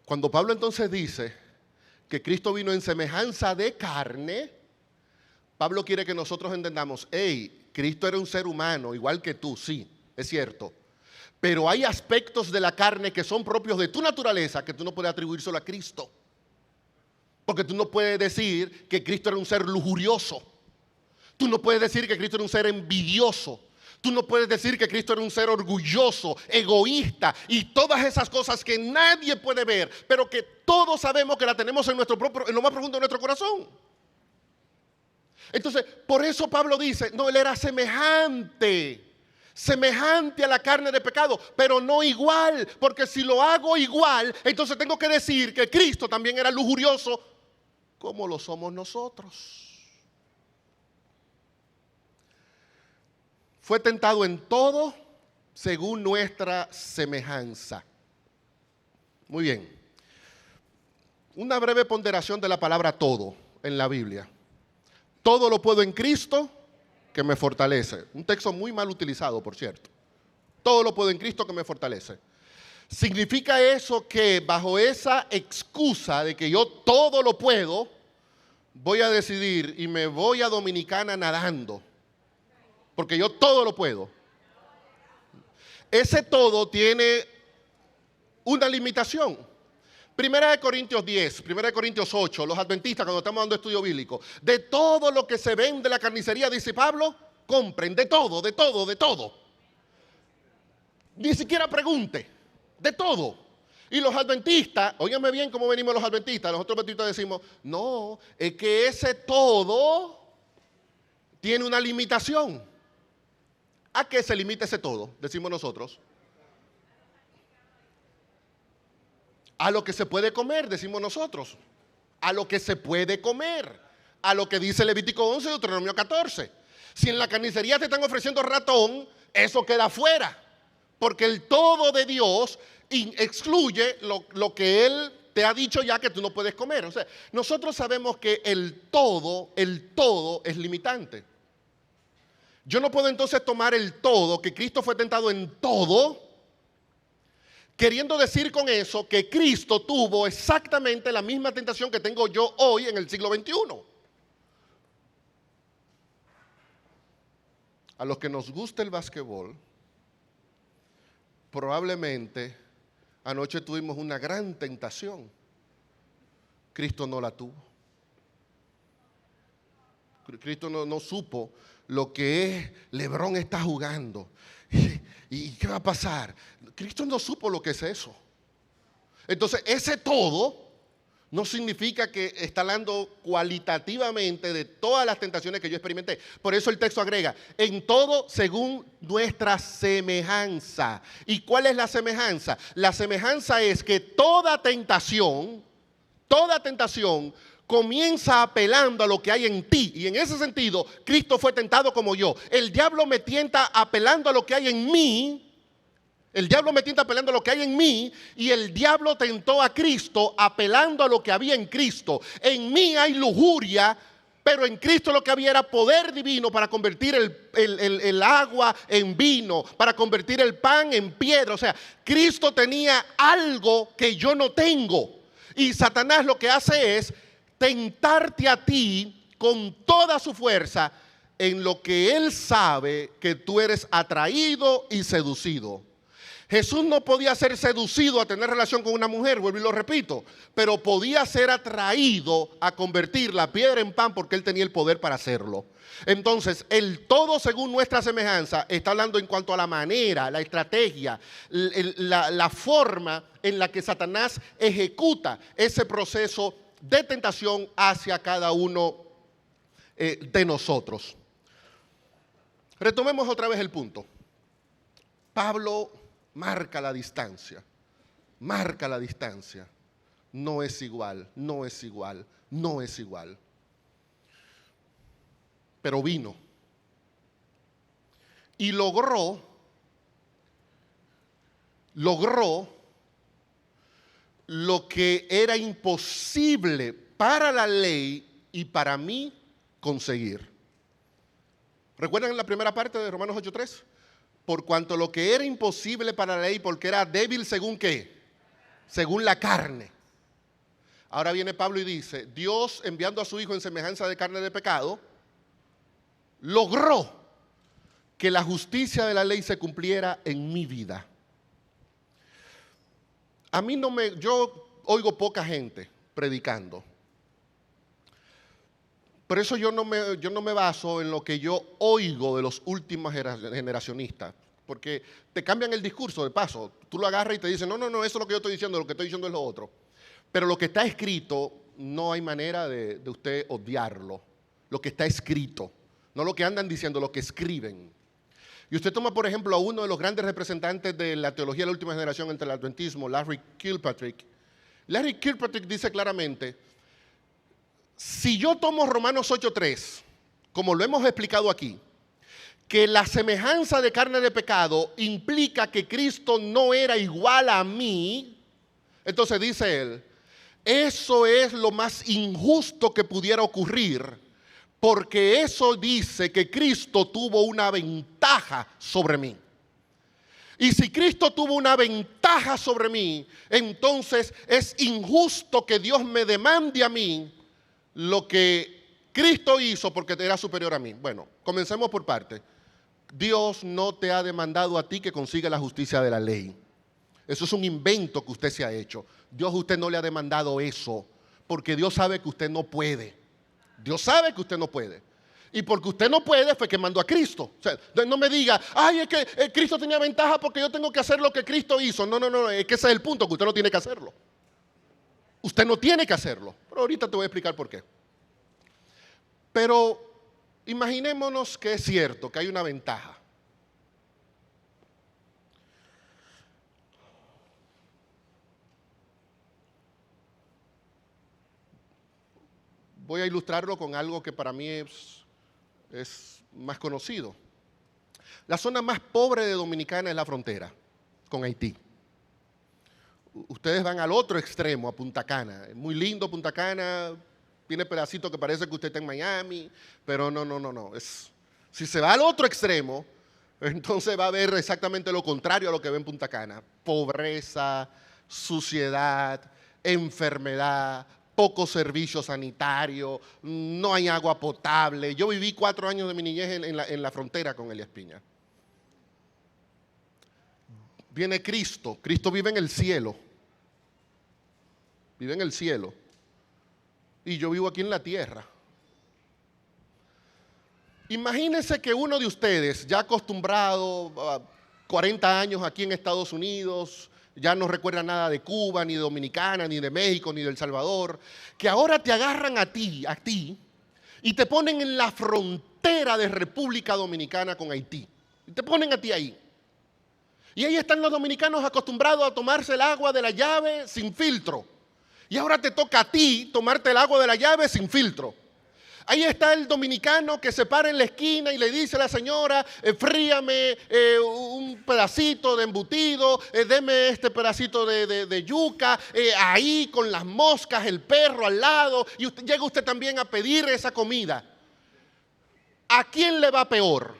Cuando Pablo entonces dice que Cristo vino en semejanza de carne, Pablo quiere que nosotros entendamos, hey, Cristo era un ser humano igual que tú, sí, es cierto. Pero hay aspectos de la carne que son propios de tu naturaleza que tú no puedes atribuir solo a Cristo. Porque tú no puedes decir que Cristo era un ser lujurioso. Tú no puedes decir que Cristo era un ser envidioso. Tú no puedes decir que Cristo era un ser orgulloso, egoísta y todas esas cosas que nadie puede ver, pero que todos sabemos que la tenemos en lo más profundo de nuestro corazón. Entonces, por eso Pablo dice, no, él era semejante a la carne de pecado, pero no igual, porque si lo hago igual, entonces tengo que decir que Cristo también era lujurioso, como lo somos nosotros. Fue tentado en todo según nuestra semejanza. Muy bien. Una breve ponderación de la palabra todo en la Biblia. Todo lo puedo en Cristo que me fortalece. Un texto muy mal utilizado, por cierto. Todo lo puedo en Cristo que me fortalece. ¿Significa eso que bajo esa excusa de que yo todo lo puedo, voy a decidir y me voy a Dominicana nadando? Porque yo todo lo puedo. Ese todo tiene una limitación. Primera de Corintios 10, Primera de Corintios 8, los adventistas cuando estamos dando estudio bíblico, de todo lo que se vende en la carnicería, dice Pablo, compren, de todo, de todo, de todo. Ni siquiera pregunte, de todo. Y los adventistas, óiganme bien cómo venimos los adventistas. Nosotros adventistas decimos, no, es que ese todo tiene una limitación. ¿A qué se limita ese todo? Decimos nosotros. A lo que se puede comer, decimos nosotros. A lo que se puede comer. A lo que dice Levítico 11 y Deuteronomio 14. Si en la carnicería te están ofreciendo ratón, eso queda fuera. Porque el todo de Dios excluye lo que Él te ha dicho ya que tú no puedes comer. O sea, nosotros sabemos que el todo es limitante. Yo no puedo entonces tomar el todo, que Cristo fue tentado en todo, queriendo decir con eso que Cristo tuvo exactamente la misma tentación que tengo yo hoy en el siglo XXI. A los que nos gusta el básquetbol, probablemente anoche tuvimos una gran tentación. Cristo no la tuvo. Cristo no supo lo que es LeBron está jugando. ¿Y qué va a pasar? Cristo no supo lo que es eso. Entonces, ese todo no significa que está hablando cualitativamente de todas las tentaciones que yo experimenté. Por eso el texto agrega, en todo según nuestra semejanza. ¿Y cuál es la semejanza? La semejanza es que toda tentación comienza apelando a lo que hay en ti. Y en ese sentido, Cristo fue tentado como yo. El diablo me tienta apelando a lo que hay en mí. El diablo me tienta apelando a lo que hay en mí. Y el diablo tentó a Cristo apelando a lo que había en Cristo. En mí hay lujuria, pero en Cristo lo que había era poder divino para convertir el agua en vino, para convertir el pan en piedra. O sea, Cristo tenía algo que yo no tengo. Y Satanás lo que hace es tentarte a ti con toda su fuerza en lo que él sabe que tú eres atraído y seducido. Jesús no podía ser seducido a tener relación con una mujer, vuelvo y lo repito, pero podía ser atraído a convertir la piedra en pan porque él tenía el poder para hacerlo. Entonces, el todo según nuestra semejanza está hablando en cuanto a la manera, la estrategia, la forma en la que Satanás ejecuta ese proceso de tentación hacia cada uno de nosotros. Retomemos otra vez el punto. Pablo marca la distancia. No es igual. Pero vino y logró lo que era imposible para la ley y para mí conseguir. ¿Recuerdan la primera parte de Romanos 8:3? Por cuanto lo que era imposible para la ley, porque era débil según ¿qué? Según la carne. Ahora viene Pablo y dice, Dios enviando a su Hijo en semejanza de carne de pecado, logró que la justicia de la ley se cumpliera en mi vida. Yo oigo poca gente predicando. Por eso yo no me baso en lo que yo oigo de los últimos generacionistas, porque te cambian el discurso de paso. Tú lo agarras y te dicen, no, eso es lo que yo estoy diciendo, lo que estoy diciendo es lo otro. Pero lo que está escrito, no hay manera de usted odiarlo. Lo que está escrito, no lo que andan diciendo, lo que escriben. Y usted toma, por ejemplo, a uno de los grandes representantes de la teología de la última generación entre el adventismo, Larry Kilpatrick. Larry Kilpatrick dice claramente, si yo tomo Romanos 8:3, como lo hemos explicado aquí, que la semejanza de carne de pecado implica que Cristo no era igual a mí, entonces dice él, eso es lo más injusto que pudiera ocurrir, porque eso dice que Cristo tuvo una ventaja sobre mí. Y si Cristo tuvo una ventaja sobre mí, entonces es injusto que Dios me demande a mí lo que Cristo hizo porque era superior a mí. Bueno, comencemos por parte. Dios no te ha demandado a ti que consiga la justicia de la ley. Eso es un invento que usted se ha hecho. Dios a usted no le ha demandado eso, porque Dios sabe que usted no puede. Dios sabe que usted no puede. Y porque usted no puede, fue que mandó a Cristo. O sea, no me diga, ay, es que Cristo tenía ventaja porque yo tengo que hacer lo que Cristo hizo. No, es que ese es el punto, que usted no tiene que hacerlo. Usted no tiene que hacerlo. Pero ahorita te voy a explicar por qué. Pero imaginémonos que es cierto, que hay una ventaja. Voy a ilustrarlo con algo que para mí es más conocido. La zona más pobre de Dominicana es la frontera con Haití. Ustedes van al otro extremo, a Punta Cana. Es muy lindo Punta Cana, tiene pedacitos que parece que usted está en Miami, pero no. Si se va al otro extremo, entonces va a ver exactamente lo contrario a lo que ve en Punta Cana. Pobreza, suciedad, enfermedad, poco servicio sanitario, no hay agua potable. Yo viví 4 años de mi niñez en la frontera con Elías Piña. Viene Cristo. Cristo vive en el cielo. Vive en el cielo. Y yo vivo aquí en la tierra. Imagínense que uno de ustedes, ya acostumbrado a 40 años aquí en Estados Unidos, ya no recuerda nada de Cuba, ni de Dominicana, ni de México, ni de El Salvador, que ahora te agarran a ti, y te ponen en la frontera de República Dominicana con Haití. Y te ponen a ti ahí. Y ahí están los dominicanos acostumbrados a tomarse el agua de la llave sin filtro. Y ahora te toca a ti tomarte el agua de la llave sin filtro. Ahí está el dominicano que se para en la esquina y le dice a la señora, fríame un pedacito de embutido, deme este pedacito de yuca, ahí con las moscas, el perro al lado, y llega usted también a pedir esa comida. ¿A quién le va peor?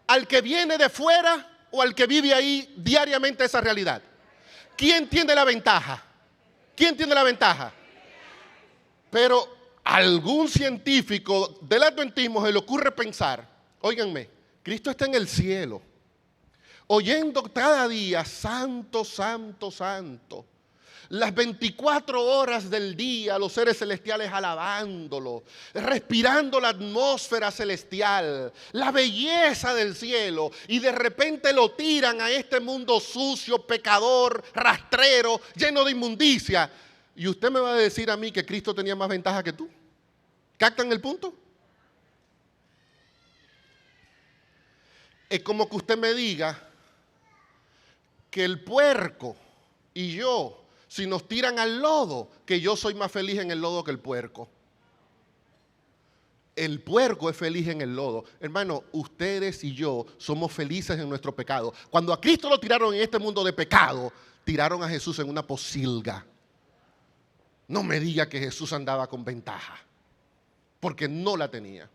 ¿Al que viene de fuera o al que vive ahí diariamente esa realidad? ¿Quién tiene la ventaja? ¿Quién tiene la ventaja? Pero algún científico del adventismo se le ocurre pensar, óiganme, Cristo está en el cielo, oyendo cada día, santo, santo, santo. Las 24 horas del día, los seres celestiales alabándolo, respirando la atmósfera celestial, la belleza del cielo, y de repente lo tiran a este mundo sucio, pecador, rastrero, lleno de inmundicia. Y usted me va a decir a mí que Cristo tenía más ventaja que tú. ¿Captan el punto? Es como que usted me diga que el puerco y yo, si nos tiran al lodo, que yo soy más feliz en el lodo que el puerco. El puerco es feliz en el lodo. Hermano, ustedes y yo somos felices en nuestro pecado. Cuando a Cristo lo tiraron en este mundo de pecado, tiraron a Jesús en una pocilga. No me diga que Jesús andaba con ventaja, porque no la tenía.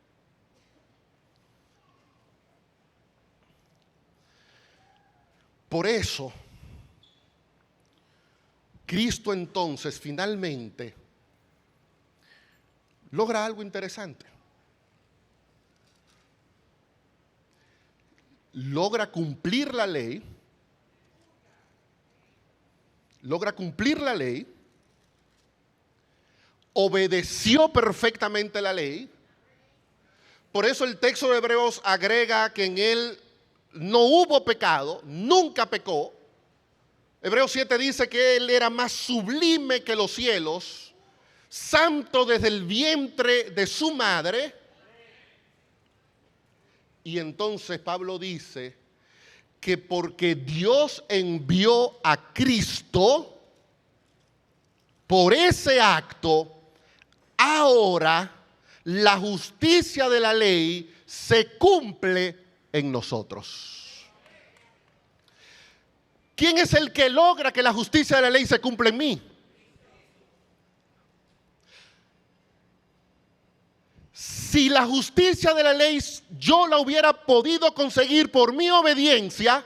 Por eso, Cristo entonces finalmente logra algo interesante. Logra cumplir la ley. Obedeció perfectamente la ley. Por eso el texto de Hebreos agrega que en él no hubo pecado, nunca pecó. Hebreos 7 dice que él era más sublime que los cielos, santo desde el vientre de su madre. Y entonces Pablo dice que porque Dios envió a Cristo, por ese acto, ahora la justicia de la ley se cumple en nosotros. ¿Quién es el que logra que la justicia de la ley se cumpla en mí? Si la justicia de la ley yo la hubiera podido conseguir por mi obediencia,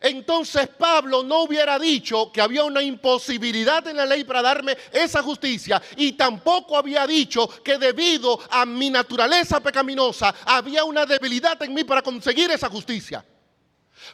entonces Pablo no hubiera dicho que había una imposibilidad en la ley para darme esa justicia, y tampoco había dicho que debido a mi naturaleza pecaminosa había una debilidad en mí para conseguir esa justicia.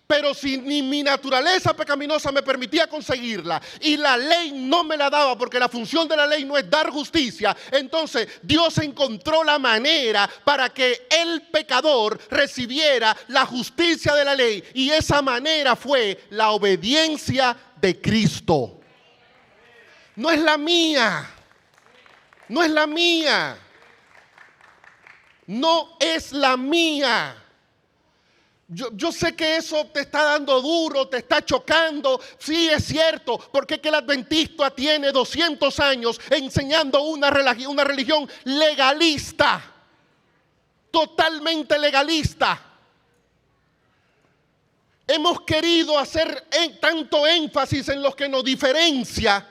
Pero si ni mi naturaleza pecaminosa me permitía conseguirla y la ley no me la daba, porque la función de la ley no es dar justicia, entonces Dios encontró la manera para que el pecador recibiera la justicia de la ley, y esa manera fue la obediencia de Cristo. No es la mía. No es la mía. No es la mía. Yo sé que eso te está dando duro, te está chocando. Sí, es cierto, porque es que el adventista tiene 200 años enseñando una religión legalista, totalmente legalista. Hemos querido hacer tanto énfasis en lo que nos diferencia,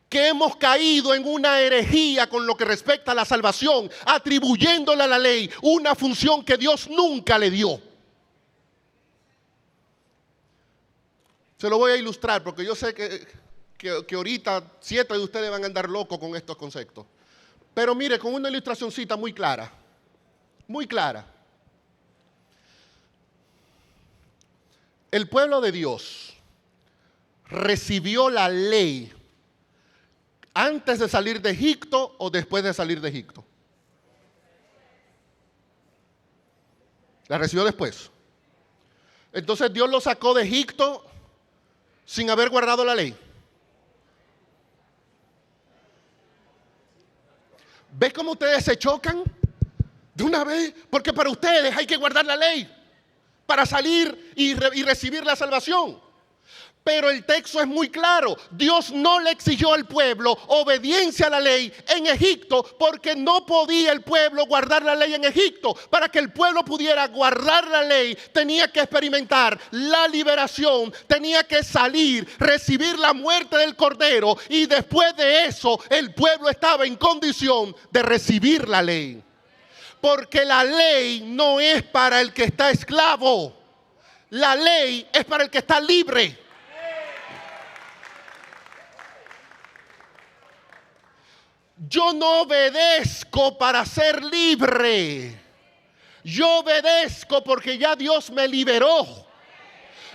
que hemos caído en una herejía con lo que respecta a la salvación, atribuyéndole a la ley una función que Dios nunca le dio. Se lo voy a ilustrar porque yo sé que ahorita 7 de ustedes van a andar locos con estos conceptos. Pero mire, con una ilustracioncita muy clara. Muy clara. El pueblo de Dios recibió la ley antes de salir de Egipto o después de salir de Egipto. La recibió después. Entonces Dios lo sacó de Egipto sin haber guardado la ley. ¿Ves cómo ustedes se chocan de una vez? Porque para ustedes hay que guardar la ley para salir y recibir la salvación. Pero el texto es muy claro. Dios no le exigió al pueblo obediencia a la ley en Egipto, porque no podía el pueblo guardar la ley en Egipto. Para que el pueblo pudiera guardar la ley, tenía que experimentar la liberación, tenía que salir, recibir la muerte del Cordero, y después de eso el pueblo estaba en condición de recibir la ley. Porque la ley no es para el que está esclavo, la ley es para el que está libre. Yo no obedezco para ser libre. Yo obedezco porque ya Dios me liberó.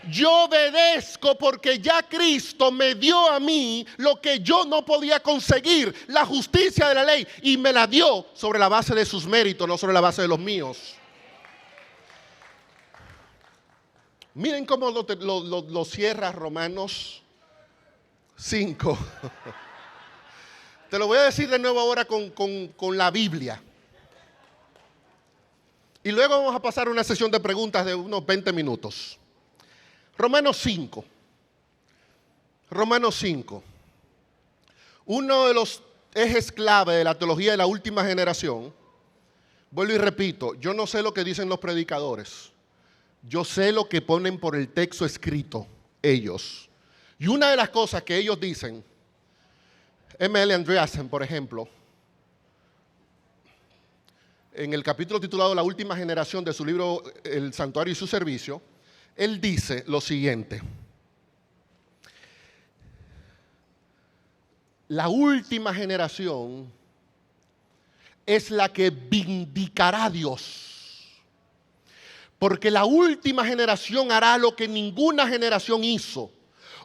Yo obedezco porque ya Cristo me dio a mí lo que yo no podía conseguir, la justicia de la ley, y me la dio sobre la base de sus méritos, no sobre la base de los míos. Miren cómo lo cierra Romanos 5. Te lo voy a decir de nuevo ahora con la Biblia. Y luego vamos a pasar a una sesión de preguntas de unos 20 minutos. Romanos 5. Romanos 5. Uno de los ejes clave de la teología de la última generación. Vuelvo y repito, yo no sé lo que dicen los predicadores. Yo sé lo que ponen por el texto escrito ellos. Y una de las cosas que ellos dicen, M.L. Andreasen, por ejemplo, en el capítulo titulado La última generación de su libro El santuario y su servicio, él dice lo siguiente: la última generación es la que vindicará a Dios, porque la última generación hará lo que ninguna generación hizo: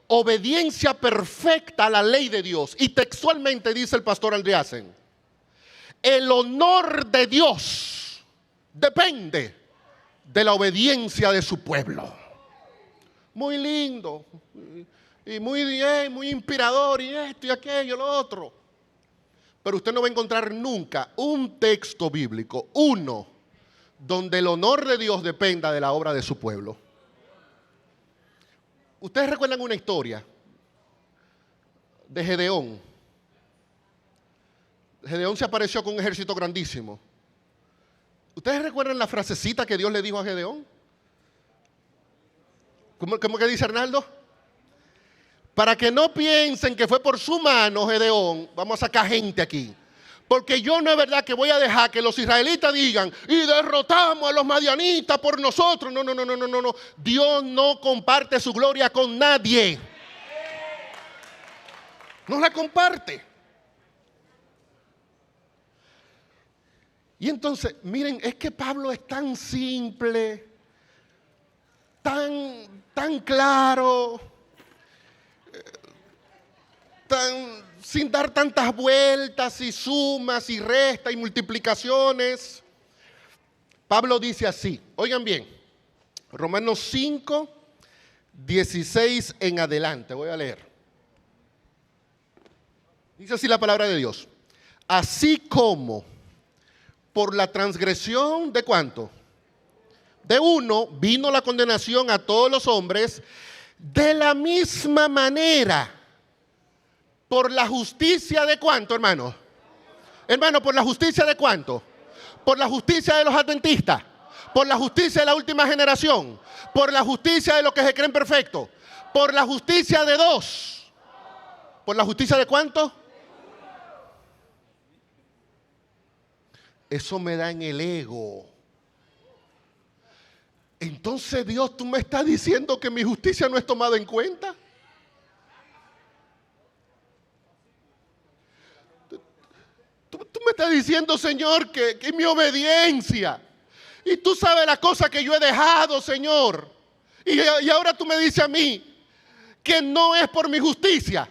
obediencia perfecta a la ley de Dios. Y textualmente dice el pastor Andreasen: el honor de Dios depende de la obediencia de su pueblo. Muy lindo y muy bien, muy inspirador, y esto y aquello, lo otro. Pero usted no va a encontrar nunca un texto bíblico, uno, donde el honor de Dios dependa de la obra de su pueblo. Ustedes recuerdan una historia de Gedeón. Gedeón se apareció con un ejército grandísimo. ¿Ustedes recuerdan la frasecita que Dios le dijo a Gedeón? ¿Cómo que dice Arnaldo? Para que no piensen que fue por su mano, Gedeón, vamos a sacar gente aquí. Porque yo no es verdad que voy a dejar que los israelitas digan y derrotamos a los madianitas por nosotros. No. Dios no comparte su gloria con nadie. No la comparte. Y entonces, miren, es que Pablo es tan simple. tan claro, sin dar tantas vueltas y sumas y restas y multiplicaciones. Pablo dice así, oigan bien, Romanos 5, 16 en adelante, voy a leer. Dice así la palabra de Dios. Así como por la transgresión de ¿cuánto? De uno vino la condenación a todos los hombres, de la misma manera, por la justicia de ¿cuánto, hermano? Hermano, ¿por la justicia de cuánto? Por la justicia de los adventistas, por la justicia de la última generación, por la justicia de los que se creen perfectos, por la justicia de dos. ¿Por la justicia de cuánto? Eso me da en el ego. Entonces, Dios, tú me estás diciendo que mi justicia no es tomada en cuenta. Tú me estás diciendo, Señor, que mi obediencia. Y tú sabes la cosa que yo he dejado, Señor. Y ahora tú me dices a mí que no es por mi justicia.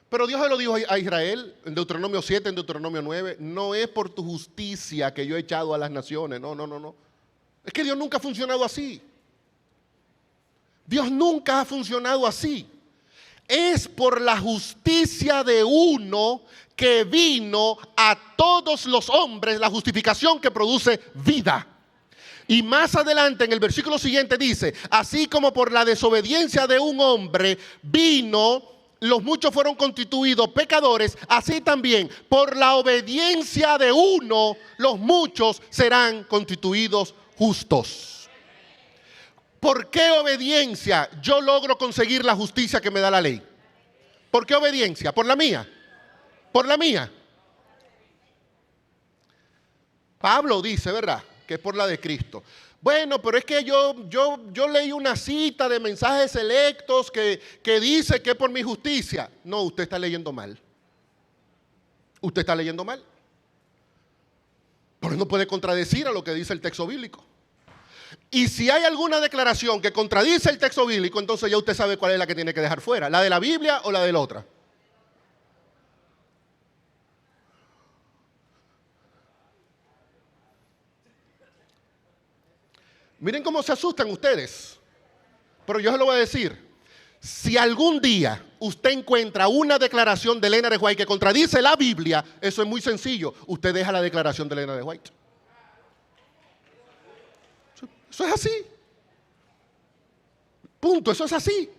Pero Dios se lo dijo a Israel en Deuteronomio 7, en Deuteronomio 9. No es por tu justicia que yo he echado a las naciones. No. Es que Dios nunca ha funcionado así. Dios nunca ha funcionado así. Es por la justicia de uno que vino a todos los hombres, la justificación que produce vida. Y más adelante en el versículo siguiente dice, así como por la desobediencia de un hombre vino, los muchos fueron constituidos pecadores, así también por la obediencia de uno, los muchos serán constituidos justos. ¿Por qué obediencia yo logro conseguir la justicia que me da la ley? ¿Por qué obediencia? ¿Por la mía? ¿Por la mía? Pablo dice, ¿verdad?, que es por la de Cristo. Bueno, pero es que yo leí una cita de mensajes selectos que dice que es por mi justicia. No, usted está leyendo mal. Usted está leyendo mal. Porque no puede contradecir a lo que dice el texto bíblico. Y si hay alguna declaración que contradice el texto bíblico, entonces ya usted sabe cuál es la que tiene que dejar fuera. ¿La de la Biblia o la de la otra? Miren cómo se asustan ustedes. Pero yo se lo voy a decir. Si algún día usted encuentra una declaración de Elena de White que contradice la Biblia, eso es muy sencillo. Usted deja la declaración de Elena de White. Eso es así. Punto, eso es así.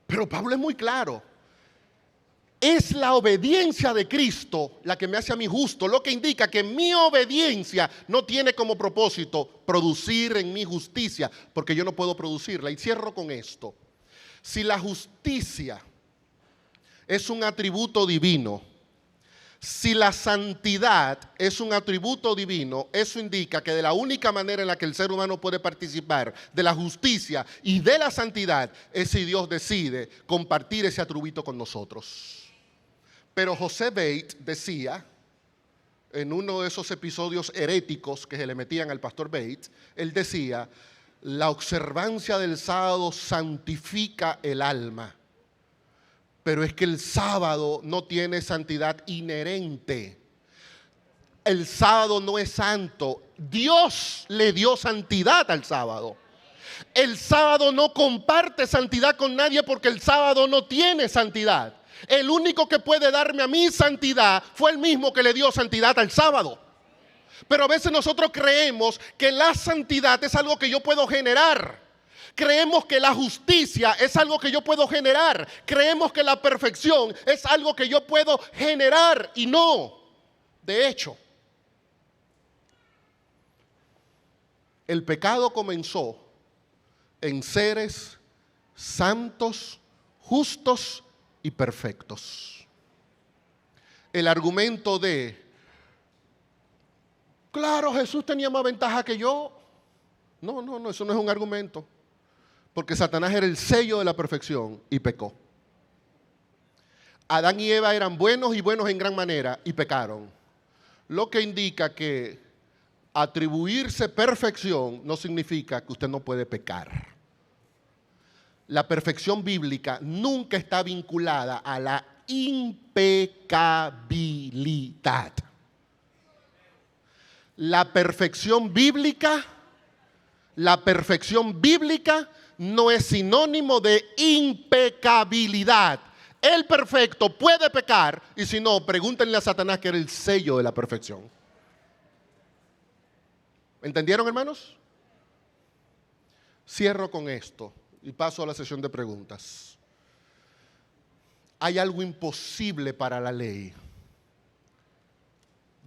Pero Pablo es muy claro. Es la obediencia de Cristo la que me hace a mí justo, lo que indica que mi obediencia no tiene como propósito producir en mí justicia, porque yo no puedo producirla. Y cierro con esto. Si la justicia es un atributo divino, si la santidad es un atributo divino, eso indica que de la única manera en la que el ser humano puede participar de la justicia y de la santidad es si Dios decide compartir ese atributo con nosotros. Pero José Bate decía, en uno de esos episodios heréticos que se le metían al pastor Bate, él decía, la observancia del sábado santifica el alma. Pero es que el sábado no tiene santidad inherente. El sábado no es santo. Dios le dio santidad al sábado. El sábado no comparte santidad con nadie porque el sábado no tiene santidad. El único que puede darme a mí santidad fue el mismo que le dio santidad al sábado. Pero a veces nosotros creemos que la santidad es algo que yo puedo generar. Creemos que la justicia es algo que yo puedo generar. Creemos que la perfección es algo que yo puedo generar y no. De hecho, el pecado comenzó en seres santos, justos y perfectos. El argumento de, claro, Jesús tenía más ventaja que yo. No, eso no es un argumento. Porque Satanás era el sello de la perfección y pecó. Adán y Eva eran buenos y buenos en gran manera y pecaron. lo que indica que atribuirse perfección no significa que usted no puede pecar. La perfección bíblica nunca está vinculada a la impecabilidad. La perfección bíblica no es sinónimo de impecabilidad. El perfecto puede pecar, y si no, pregúntenle a Satanás, que era el sello de la perfección. ¿Entendieron, hermanos? Cierro con esto y paso a la sesión de preguntas. Hay algo imposible para la ley: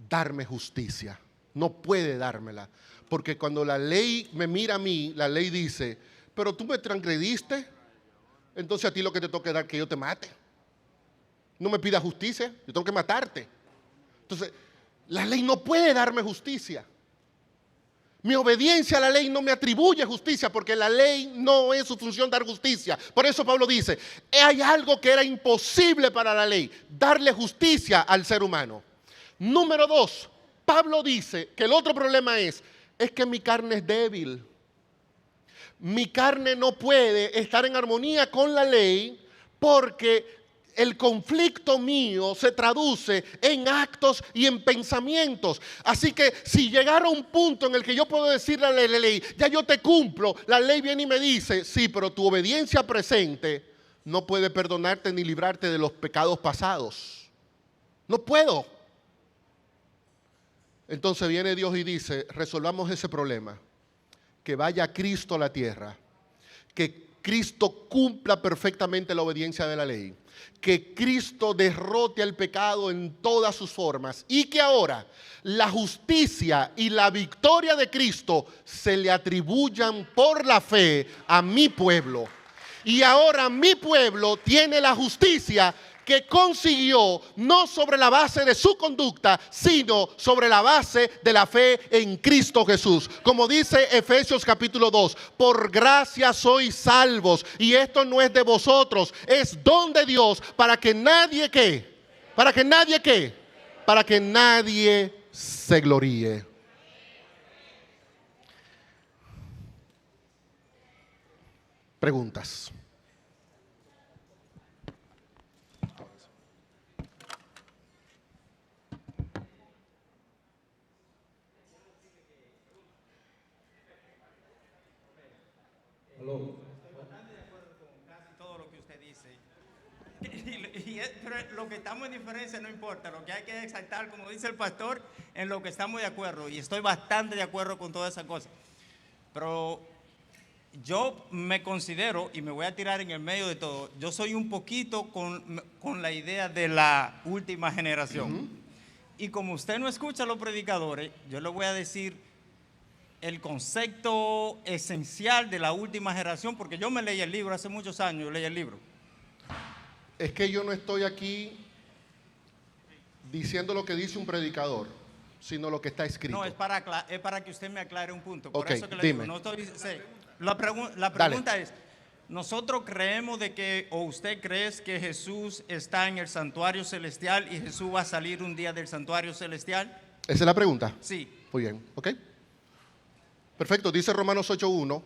darme justicia. No puede dármela, porque cuando la ley me mira a mí, la ley dice: pero tú me transgrediste, entonces a ti lo que te toca es dar que yo te mate. No me pidas justicia, yo tengo que matarte. Entonces, la ley no puede darme justicia. Mi obediencia a la ley no me atribuye justicia, porque la ley no es su función dar justicia. Por eso Pablo dice: hay algo que era imposible para la ley, darle justicia al ser humano. Número 2, Pablo dice que el otro problema es que mi carne es débil. Mi carne no puede estar en armonía con la ley, porque el conflicto mío se traduce en actos y en pensamientos. Así que si llegara un punto en el que yo puedo decirle a la ley: ya yo te cumplo, la ley viene y me dice: sí, pero tu obediencia presente no puede perdonarte ni librarte de los pecados pasados. No puedo. Entonces viene Dios y dice: resolvamos ese problema. Que vaya Cristo a la tierra, que Cristo cumpla perfectamente la obediencia de la ley, que Cristo derrote al pecado en todas sus formas, y que ahora la justicia y la victoria de Cristo se le atribuyan por la fe a mi pueblo. Y ahora mi pueblo tiene la justicia que consiguió no sobre la base de su conducta, sino sobre la base de la fe en Cristo Jesús. Como dice Efesios capítulo 2, por gracia sois salvos, y esto no es de vosotros, es don de Dios, para que nadie se gloríe. Preguntas. Bastante de acuerdo con casi todo lo que usted dice. Pero lo que estamos en diferencia no importa. Lo que hay que exaltar, como dice el pastor, en lo que estamos de acuerdo. Y estoy bastante de acuerdo con todas esas cosas. Pero yo me considero, y me voy a tirar en el medio de todo, yo soy un poquito con la idea de la última generación. Y como usted no escucha a los predicadores, yo le voy a decir el concepto esencial de la última generación, porque yo me leí el libro hace muchos años, yo leí el libro. Es que yo no estoy aquí diciendo lo que dice un predicador, sino lo que está escrito. No, es para que usted me aclare un punto. Por Ok, eso que le dime. digo, no estoy, la pregunta es: nosotros creemos de que, o usted cree que Jesús está en el santuario celestial y Jesús va a salir un día del santuario celestial. ¿Esa es la pregunta? Sí. Muy bien, ok. Perfecto, dice Romanos 8.1,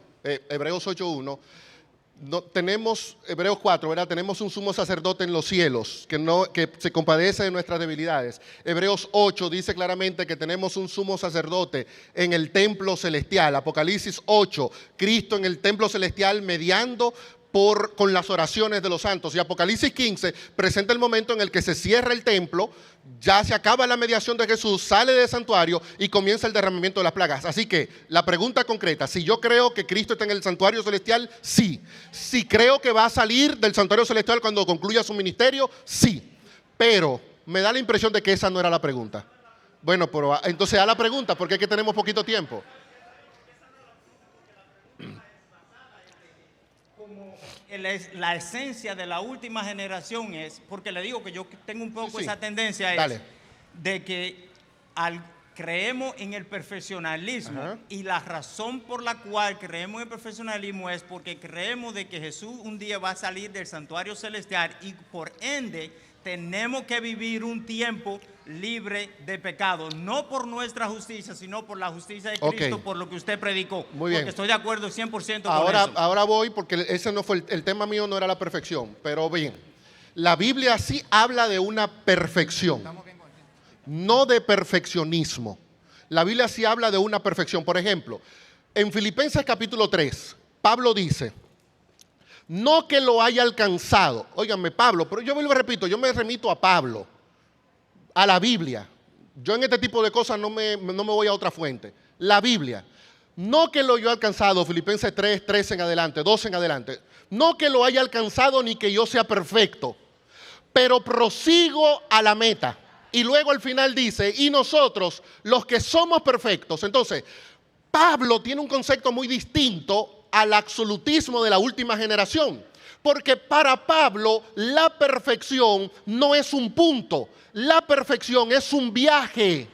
Hebreos 8.1. No, tenemos, Hebreos 4, ¿verdad? Tenemos un sumo sacerdote en los cielos que se compadece de nuestras debilidades. Hebreos 8 dice claramente que tenemos un sumo sacerdote en el templo celestial. Apocalipsis 8, Cristo en el templo celestial mediando con las oraciones de los santos. Y Apocalipsis 15 presenta el momento en el que se cierra el templo, ya se acaba la mediación de Jesús, sale del santuario y comienza el derramamiento de las plagas. Así que la pregunta concreta: si yo creo que Cristo está en el santuario celestial, sí. Si creo que va a salir del santuario celestial cuando concluya su ministerio, sí. Pero me da la impresión de que esa no era la pregunta. Bueno, pero entonces da la pregunta, porque es que tenemos poquito tiempo. La esencia de la última generación es, porque le digo que yo tengo un poco Sí. esa tendencia, Dale. es de que creemos en el perfeccionalismo. Ajá. Y la razón por la cual creemos en el perfeccionalismo es porque creemos de que Jesús un día va a salir del santuario celestial y por ende tenemos que vivir un tiempo libre de pecado, no por nuestra justicia, sino por la justicia de Cristo, Ok. por lo que usted predicó. Muy bien. Porque estoy de acuerdo 100% con Ahora, eso. ahora voy, porque ese no fue el tema mío, no era la perfección. Pero bien, la Biblia sí habla de una perfección, no de perfeccionismo. La Biblia sí habla de una perfección. Por ejemplo, en Filipenses capítulo 3, Pablo dice, no que lo haya alcanzado. Óiganme, Pablo, pero yo vuelvo y repito, yo me remito a Pablo, a la Biblia. Yo en este tipo de cosas no me voy a otra fuente. La Biblia. No que lo haya alcanzado, Filipenses 3, 13 en adelante, 12 en adelante. No que lo haya alcanzado ni que yo sea perfecto, pero prosigo a la meta. Y luego al final dice, y nosotros, los que somos perfectos. Entonces, Pablo tiene un concepto muy distinto al absolutismo de la última generación. Porque para Pablo la perfección no es un punto, la perfección es un viaje.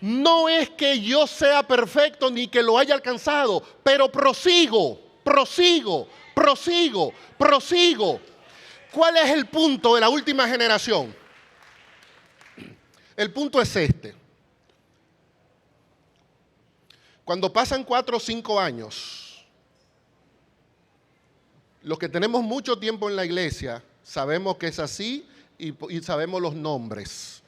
No es que yo sea perfecto ni que lo haya alcanzado, pero prosigo. ¿Cuál es el punto de la última generación? El punto es este. Cuando pasan 4 o 5 años, los que tenemos mucho tiempo en la iglesia sabemos que es así y sabemos los nombres.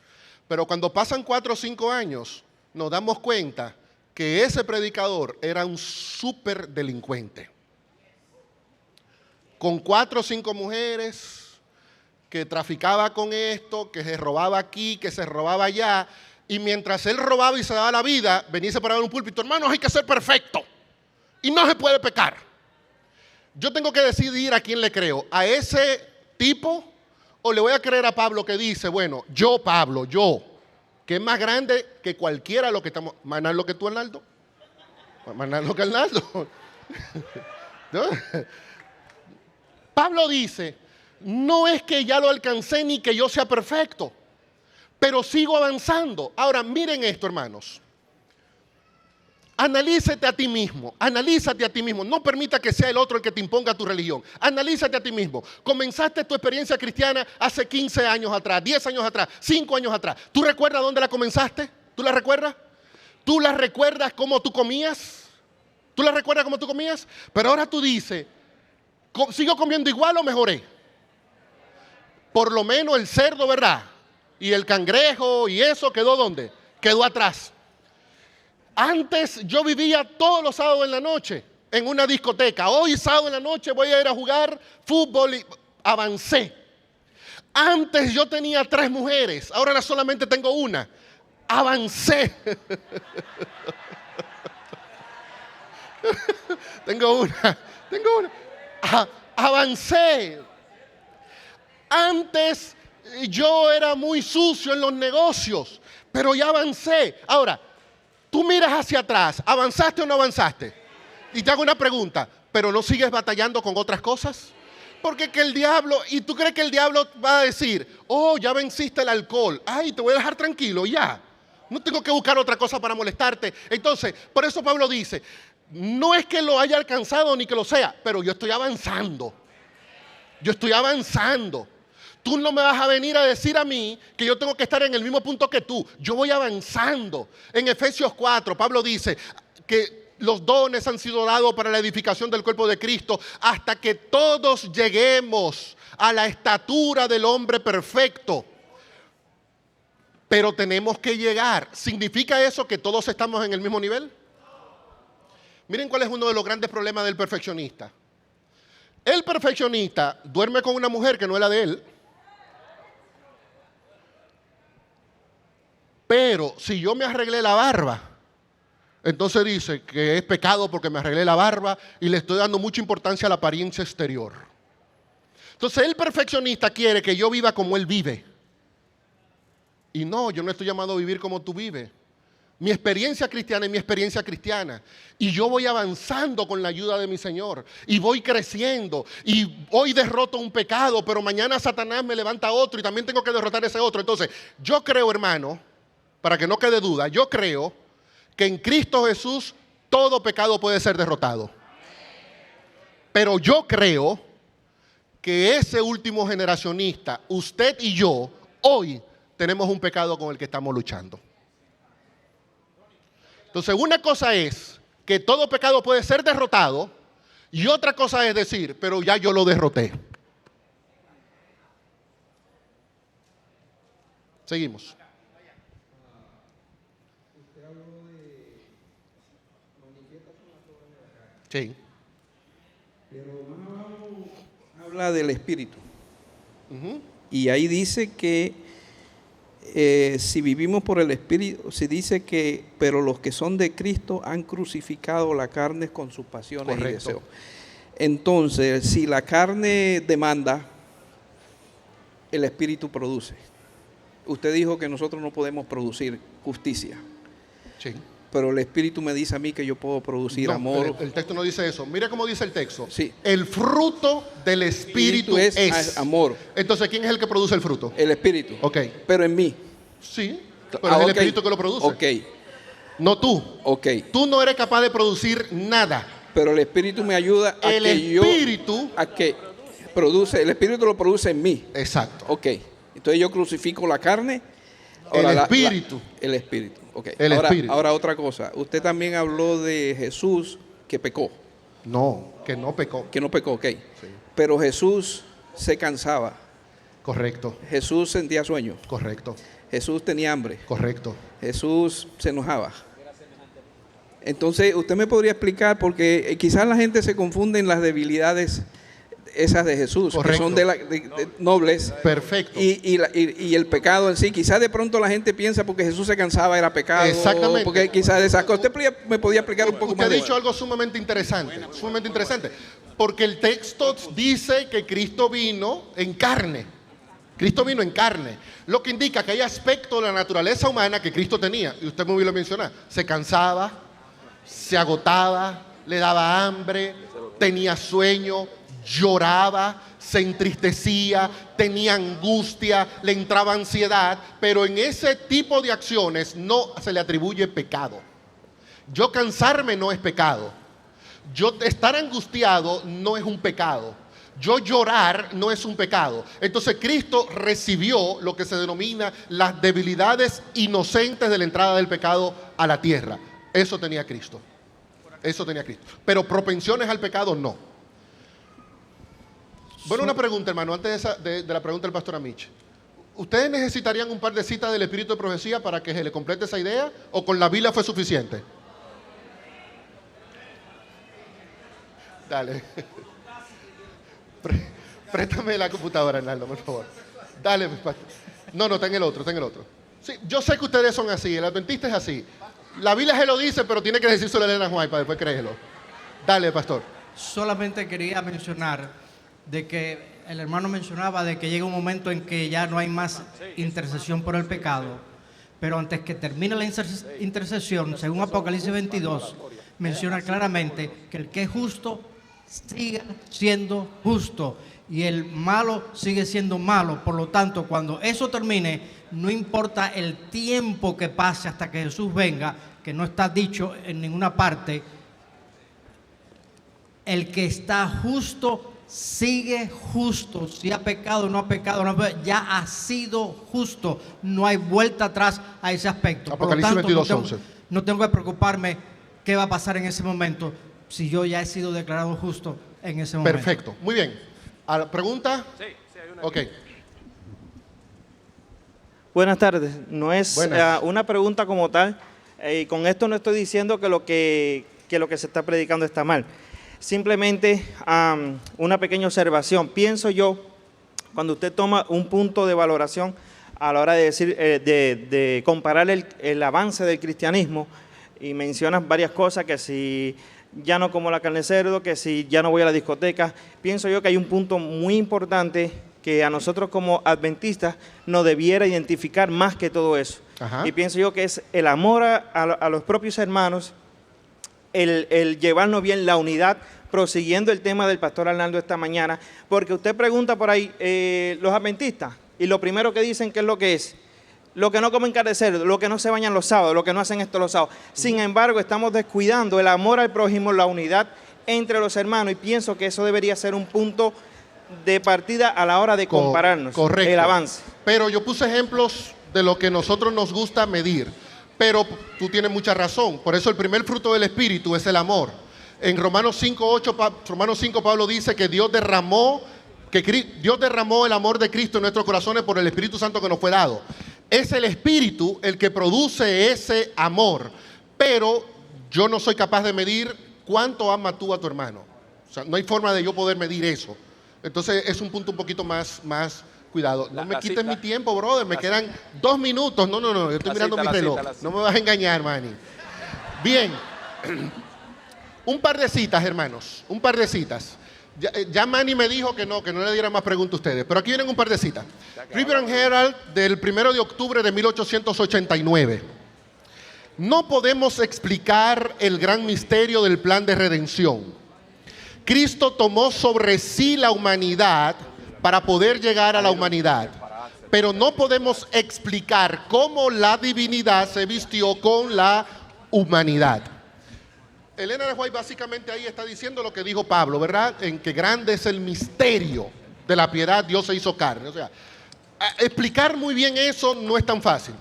Pero cuando pasan 4 o 5 años, nos damos cuenta que ese predicador era un súper delincuente. Con 4 o 5 mujeres, que traficaba con esto, que se robaba aquí, que se robaba allá. Y mientras él robaba y se daba la vida, venía y se paraba en un púlpito. Hermanos, hay que ser perfecto. Y no se puede pecar. Yo tengo que decidir a quién le creo. ¿A ese tipo? ¿O le voy a creer a Pablo que dice, bueno, yo Pablo, yo, que es más grande que cualquiera de los que estamos. Más nada lo que tú, Arnaldo. Más nada lo que Arnaldo. ¿No? Pablo dice, no es que ya lo alcancé ni que yo sea perfecto, pero sigo avanzando. Ahora, miren esto, hermanos. Analízate a ti mismo, analízate a ti mismo. No permita que sea el otro el que te imponga tu religión. Analízate a ti mismo. Comenzaste tu experiencia cristiana hace 15 años atrás, 10 años atrás, 5 años atrás. ¿Tú recuerdas dónde la comenzaste? ¿Tú la recuerdas? ¿Tú la recuerdas cómo tú comías? ¿Tú la recuerdas cómo tú comías? Pero ahora tú dices, ¿sigo comiendo igual o mejoré? Por lo menos el cerdo, ¿verdad? Y el cangrejo y eso quedó ¿dónde? Quedó atrás. Antes yo vivía todos los sábados en la noche en una discoteca. Hoy sábado en la noche voy a ir a jugar fútbol y avancé. Antes yo tenía 3 mujeres, ahora solamente tengo una. Avancé. Tengo una. Avancé. Antes yo era muy sucio en los negocios, pero ya avancé. Ahora, tú miras hacia atrás, ¿avanzaste o no avanzaste? Y te hago una pregunta, ¿pero no sigues batallando con otras cosas? Porque que el diablo, y tú crees que el diablo va a decir, oh, ya venciste el alcohol, ay, te voy a dejar tranquilo, ya. No tengo que buscar otra cosa para molestarte. Entonces, por eso Pablo dice, no es que lo haya alcanzado ni que lo sea, pero yo estoy avanzando. Yo estoy avanzando. Tú no me vas a venir a decir a mí que yo tengo que estar en el mismo punto que tú. Yo voy avanzando. En Efesios 4, Pablo dice que los dones han sido dados para la edificación del cuerpo de Cristo hasta que todos lleguemos a la estatura del hombre perfecto. Pero tenemos que llegar. ¿Significa eso que todos estamos en el mismo nivel? Miren cuál es uno de los grandes problemas del perfeccionista. El perfeccionista duerme con una mujer que no es la de él. Pero si yo me arreglé la barba, entonces dice que es pecado porque me arreglé la barba y le estoy dando mucha importancia a la apariencia exterior. Entonces el perfeccionista quiere que yo viva como él vive. Y no, yo no estoy llamado a vivir como tú vives. Mi experiencia cristiana es mi experiencia cristiana. Y yo voy avanzando con la ayuda de mi Señor. Y voy creciendo. Y hoy derroto un pecado, pero mañana Satanás me levanta otro y también tengo que derrotar ese otro. Entonces, yo creo, hermano, para que no quede duda, yo creo que en Cristo Jesús todo pecado puede ser derrotado. Pero yo creo que ese último generacionista, usted y yo, hoy tenemos un pecado con el que estamos luchando. Entonces, una cosa es que todo pecado puede ser derrotado y otra cosa es decir, pero ya yo lo derroté. Seguimos. Sí. Pero habla del Espíritu. Y ahí dice que si vivimos por el Espíritu, se dice que, pero los que son de Cristo han crucificado la carne con sus pasiones y deseos. Entonces, si la carne demanda, el Espíritu produce. Usted dijo que nosotros no podemos producir justicia. Sí. Pero el Espíritu me dice a mí que yo puedo producir amor. El texto no dice eso. Mira cómo dice el texto. Sí. El fruto del Espíritu es amor. Entonces, ¿quién es el que produce el fruto? El Espíritu. Ok. Pero en mí. Sí, pero es el Espíritu que lo produce. Ok. No tú. Ok. Tú no eres capaz de producir nada. Pero el Espíritu me ayuda a el que Espíritu, a que produce, el Espíritu lo produce en mí. Exacto. Ok. Entonces yo crucifico la carne. Ahora, el Espíritu. El Espíritu. Ok. El Espíritu. Ahora otra cosa. Usted también habló de Jesús que pecó. No, que no pecó. Que no pecó, ok. Sí. Pero Jesús se cansaba. Correcto. Jesús sentía sueño. Correcto. Jesús tenía hambre. Correcto. Jesús se enojaba. Entonces, usted me podría explicar, porque quizás la gente se confunde en las debilidades esas de Jesús, correcto, que son de nobles. Perfecto. Y el pecado en sí. Quizás de pronto la gente piensa porque Jesús se cansaba era pecado. Exactamente. Porque quizás de esas cosas. ¿Usted me podía explicar un poco Usted más? ha dicho algo sumamente interesante. Porque el texto dice que Cristo vino en carne. Cristo vino en carne, lo que indica que hay aspectos de la naturaleza humana que Cristo tenía, y usted muy bien lo menciona, se cansaba, se agotaba, le daba hambre, tenía sueño, lloraba, se entristecía, tenía angustia, le entraba ansiedad, pero en ese tipo de acciones no se le atribuye pecado. Yo cansarme no es pecado, yo estar angustiado no es un pecado. Yo llorar no es un pecado. Entonces Cristo recibió lo que se denomina las debilidades inocentes de la entrada del pecado a la tierra. Eso tenía Cristo. Eso tenía Cristo. Pero propensiones al pecado no. Bueno, una pregunta, hermano, antes de la pregunta del pastor Amich. ¿Ustedes necesitarían un par de citas del Espíritu de Profecía para que se le complete esa idea? ¿O con la Biblia fue suficiente? Dale. Préstame la computadora, Arnaldo, por favor. Dale, pastor. No, está en el otro, Sí, yo sé que ustedes son así, el adventista es así. La Biblia se lo dice, pero tiene que decírselo a Elena White para después creerlo. Dale, pastor. Solamente quería mencionar de que el hermano mencionaba de que llega un momento en que ya no hay más intercesión por el pecado. Pero antes que termine la intercesión, según Apocalipsis 22, menciona claramente que el que es justo siga siendo justo y el malo sigue siendo malo. Por lo tanto, cuando eso termine, no importa el tiempo que pase hasta que Jesús venga, que no está dicho en ninguna parte, el que está justo sigue justo. Si ha pecado o no ha pecado, ya ha sido justo. No hay vuelta atrás a ese aspecto. Apocalipsis 22:11. No tengo que preocuparme qué va a pasar en ese momento si yo ya he sido declarado justo en ese momento. Perfecto, muy bien. ¿Pregunta? Sí, hay una. Ok. Buenas tardes. No es una pregunta como tal. Y con esto no estoy diciendo que lo que se está predicando está mal. Simplemente una pequeña observación. Pienso yo, cuando usted toma un punto de valoración a la hora de decir, de comparar el avance del cristianismo, y mencionas varias cosas, que si ya no como la carne de cerdo, que si ya no voy a la discoteca, pienso yo que hay un punto muy importante que a nosotros como adventistas nos debiera identificar más que todo eso. Ajá. Y pienso yo que es el amor a los propios hermanos, el llevarnos bien la unidad, prosiguiendo el tema del pastor Arnaldo esta mañana, porque usted pregunta por ahí, los adventistas, y lo primero que dicen, ¿qué es lo que es? Lo que no comen carne de cerdo, lo que no se bañan los sábados, lo que no hacen esto los sábados. Sin embargo, estamos descuidando el amor al prójimo, la unidad entre los hermanos, y pienso que eso debería ser un punto de partida a la hora de compararnos. Correcto. El avance. Pero yo puse ejemplos de lo que nosotros nos gusta medir. Pero tú tienes mucha razón. Por eso el primer fruto del Espíritu es el amor. En Romanos 5, Pablo dice que Dios derramó el amor de Cristo en nuestros corazones por el Espíritu Santo que nos fue dado. Es el Espíritu el que produce ese amor. Pero yo no soy capaz de medir cuánto amas tú a tu hermano. O sea, no hay forma de yo poder medir eso. Entonces es un punto un poquito más cuidado. No me quites mi tiempo, brother. Me quedan 2 minutos. No. Yo estoy mirando mi reloj. No me vas a engañar, Manny. Bien. Un par de citas, hermanos. Un par de citas. Ya Manny me dijo que no le diera más preguntas a ustedes. Pero aquí vienen un par de citas. River and Herald del 1 de octubre de 1889. No podemos explicar el gran misterio del plan de redención. Cristo tomó sobre sí la humanidad para poder llegar a la humanidad. Pero no podemos explicar cómo la divinidad se vistió con la humanidad. Elena de White básicamente ahí está diciendo lo que dijo Pablo, ¿verdad? En que grande es el misterio de la piedad, Dios se hizo carne. O sea, explicar muy bien eso no es tan fácil.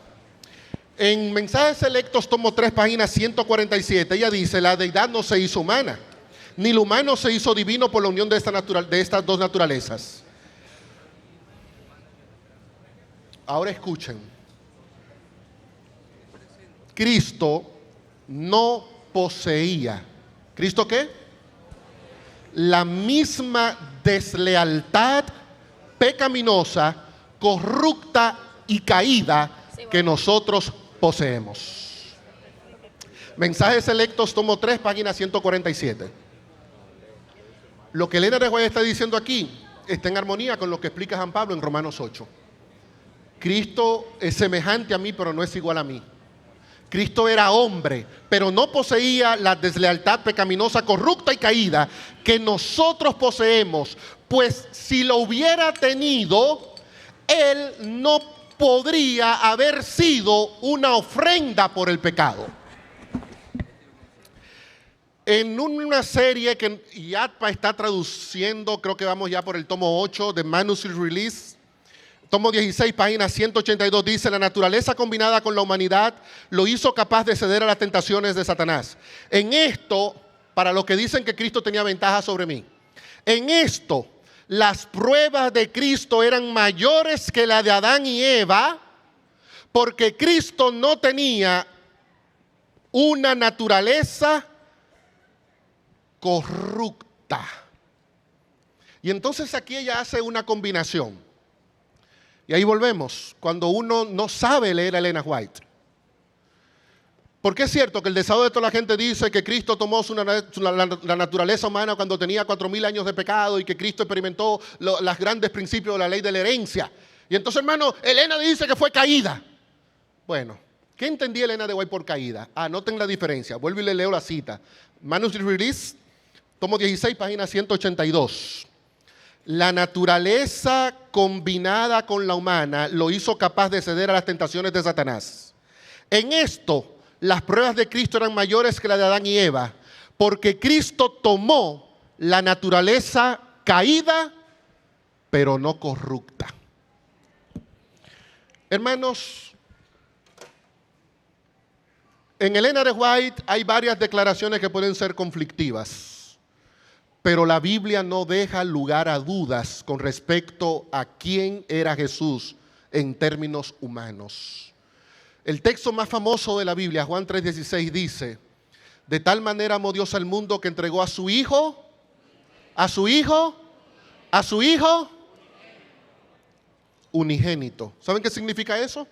En Mensajes Selectos, tomo 3, página 147, ella dice, la deidad no se hizo humana, ni lo humano se hizo divino por la unión de estas dos naturalezas. Ahora escuchen. Cristo no poseía. ¿Cristo qué? La misma deslealtad pecaminosa, corrupta y caída que nosotros poseemos. Mensajes Selectos, tomo 3, página 147. Lo que Elena de White está diciendo aquí está en armonía con lo que explica San Pablo en Romanos 8. Cristo es semejante a mí, pero no es igual a mí. Cristo era hombre, pero no poseía la deslealtad pecaminosa, corrupta y caída que nosotros poseemos, pues si lo hubiera tenido, Él no podría haber sido una ofrenda por el pecado. En una serie que IATPA está traduciendo, creo que vamos ya por el tomo 8 de Manuscript Release, tomo 16, página 182, dice, la naturaleza combinada con la humanidad lo hizo capaz de ceder a las tentaciones de Satanás. En esto, para los que dicen que Cristo tenía ventaja sobre mí, en esto, las pruebas de Cristo eran mayores que la de Adán y Eva, porque Cristo no tenía una naturaleza corrupta. Y entonces aquí ella hace una combinación. Y ahí volvemos, cuando uno no sabe leer a Elena White. Porque es cierto que el deseo de toda la gente dice que Cristo tomó la naturaleza humana cuando tenía 4,000 años de pecado y que Cristo experimentó los grandes principios de la ley de la herencia. Y entonces, hermano, Elena dice que fue caída. Bueno, ¿qué entendía Elena de White por caída? Noten la diferencia. Vuelvo y le leo la cita. Manuscript Release, tomo 16, página 182. La naturaleza combinada con la humana lo hizo capaz de ceder a las tentaciones de Satanás. En esto, las pruebas de Cristo eran mayores que las de Adán y Eva, porque Cristo tomó la naturaleza caída, pero no corrupta. Hermanos, en Elena de White hay varias declaraciones que pueden ser conflictivas. Pero la Biblia no deja lugar a dudas con respecto a quién era Jesús en términos humanos. El texto más famoso de la Biblia, Juan 3:16, dice, de tal manera amó Dios al mundo que entregó a su Hijo unigénito. ¿Saben qué significa eso?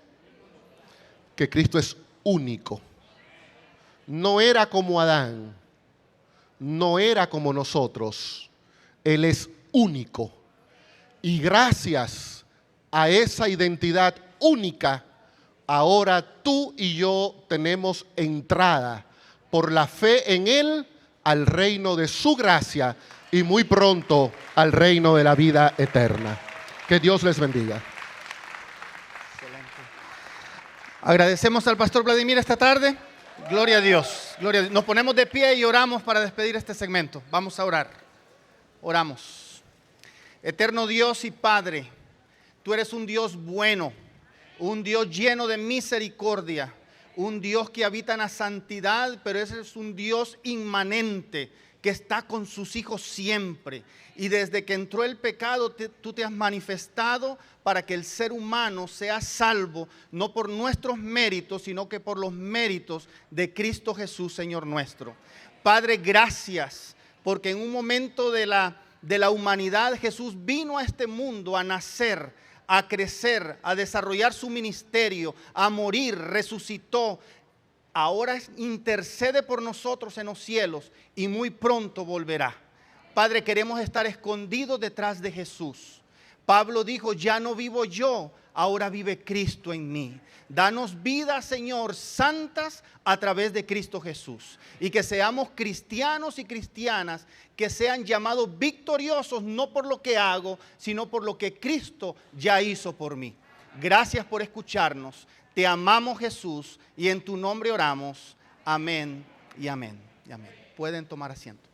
Que Cristo es único. No era como Adán. No era como nosotros, Él es único. Y gracias a esa identidad única, ahora tú y yo tenemos entrada por la fe en Él al reino de su gracia y muy pronto al reino de la vida eterna. Que Dios les bendiga. Excelente. Agradecemos al pastor Vladimir esta tarde. Gloria a Dios, gloria a Dios. Nos ponemos de pie y oramos para despedir este segmento. Vamos a orar. Oramos. Eterno Dios y Padre, tú eres un Dios bueno, un Dios lleno de misericordia, un Dios que habita en la santidad, pero ese es un Dios inmanente que está con sus hijos siempre. Y desde que entró el pecado, tú te has manifestado para que el ser humano sea salvo, no por nuestros méritos, sino que por los méritos de Cristo Jesús, Señor nuestro. Padre, gracias, porque en un momento de la humanidad, Jesús vino a este mundo a nacer, a crecer, a desarrollar su ministerio, a morir, resucitó. Ahora intercede por nosotros en los cielos y muy pronto volverá. Padre, queremos estar escondidos detrás de Jesús. Pablo dijo, ya no vivo yo, ahora vive Cristo en mí. Danos vida, Señor, santas a través de Cristo Jesús. Y que seamos cristianos y cristianas que sean llamados victoriosos, no por lo que hago, sino por lo que Cristo ya hizo por mí. Gracias por escucharnos. Te amamos, Jesús, y en tu nombre oramos. Amén y amén y amén. Pueden tomar asiento.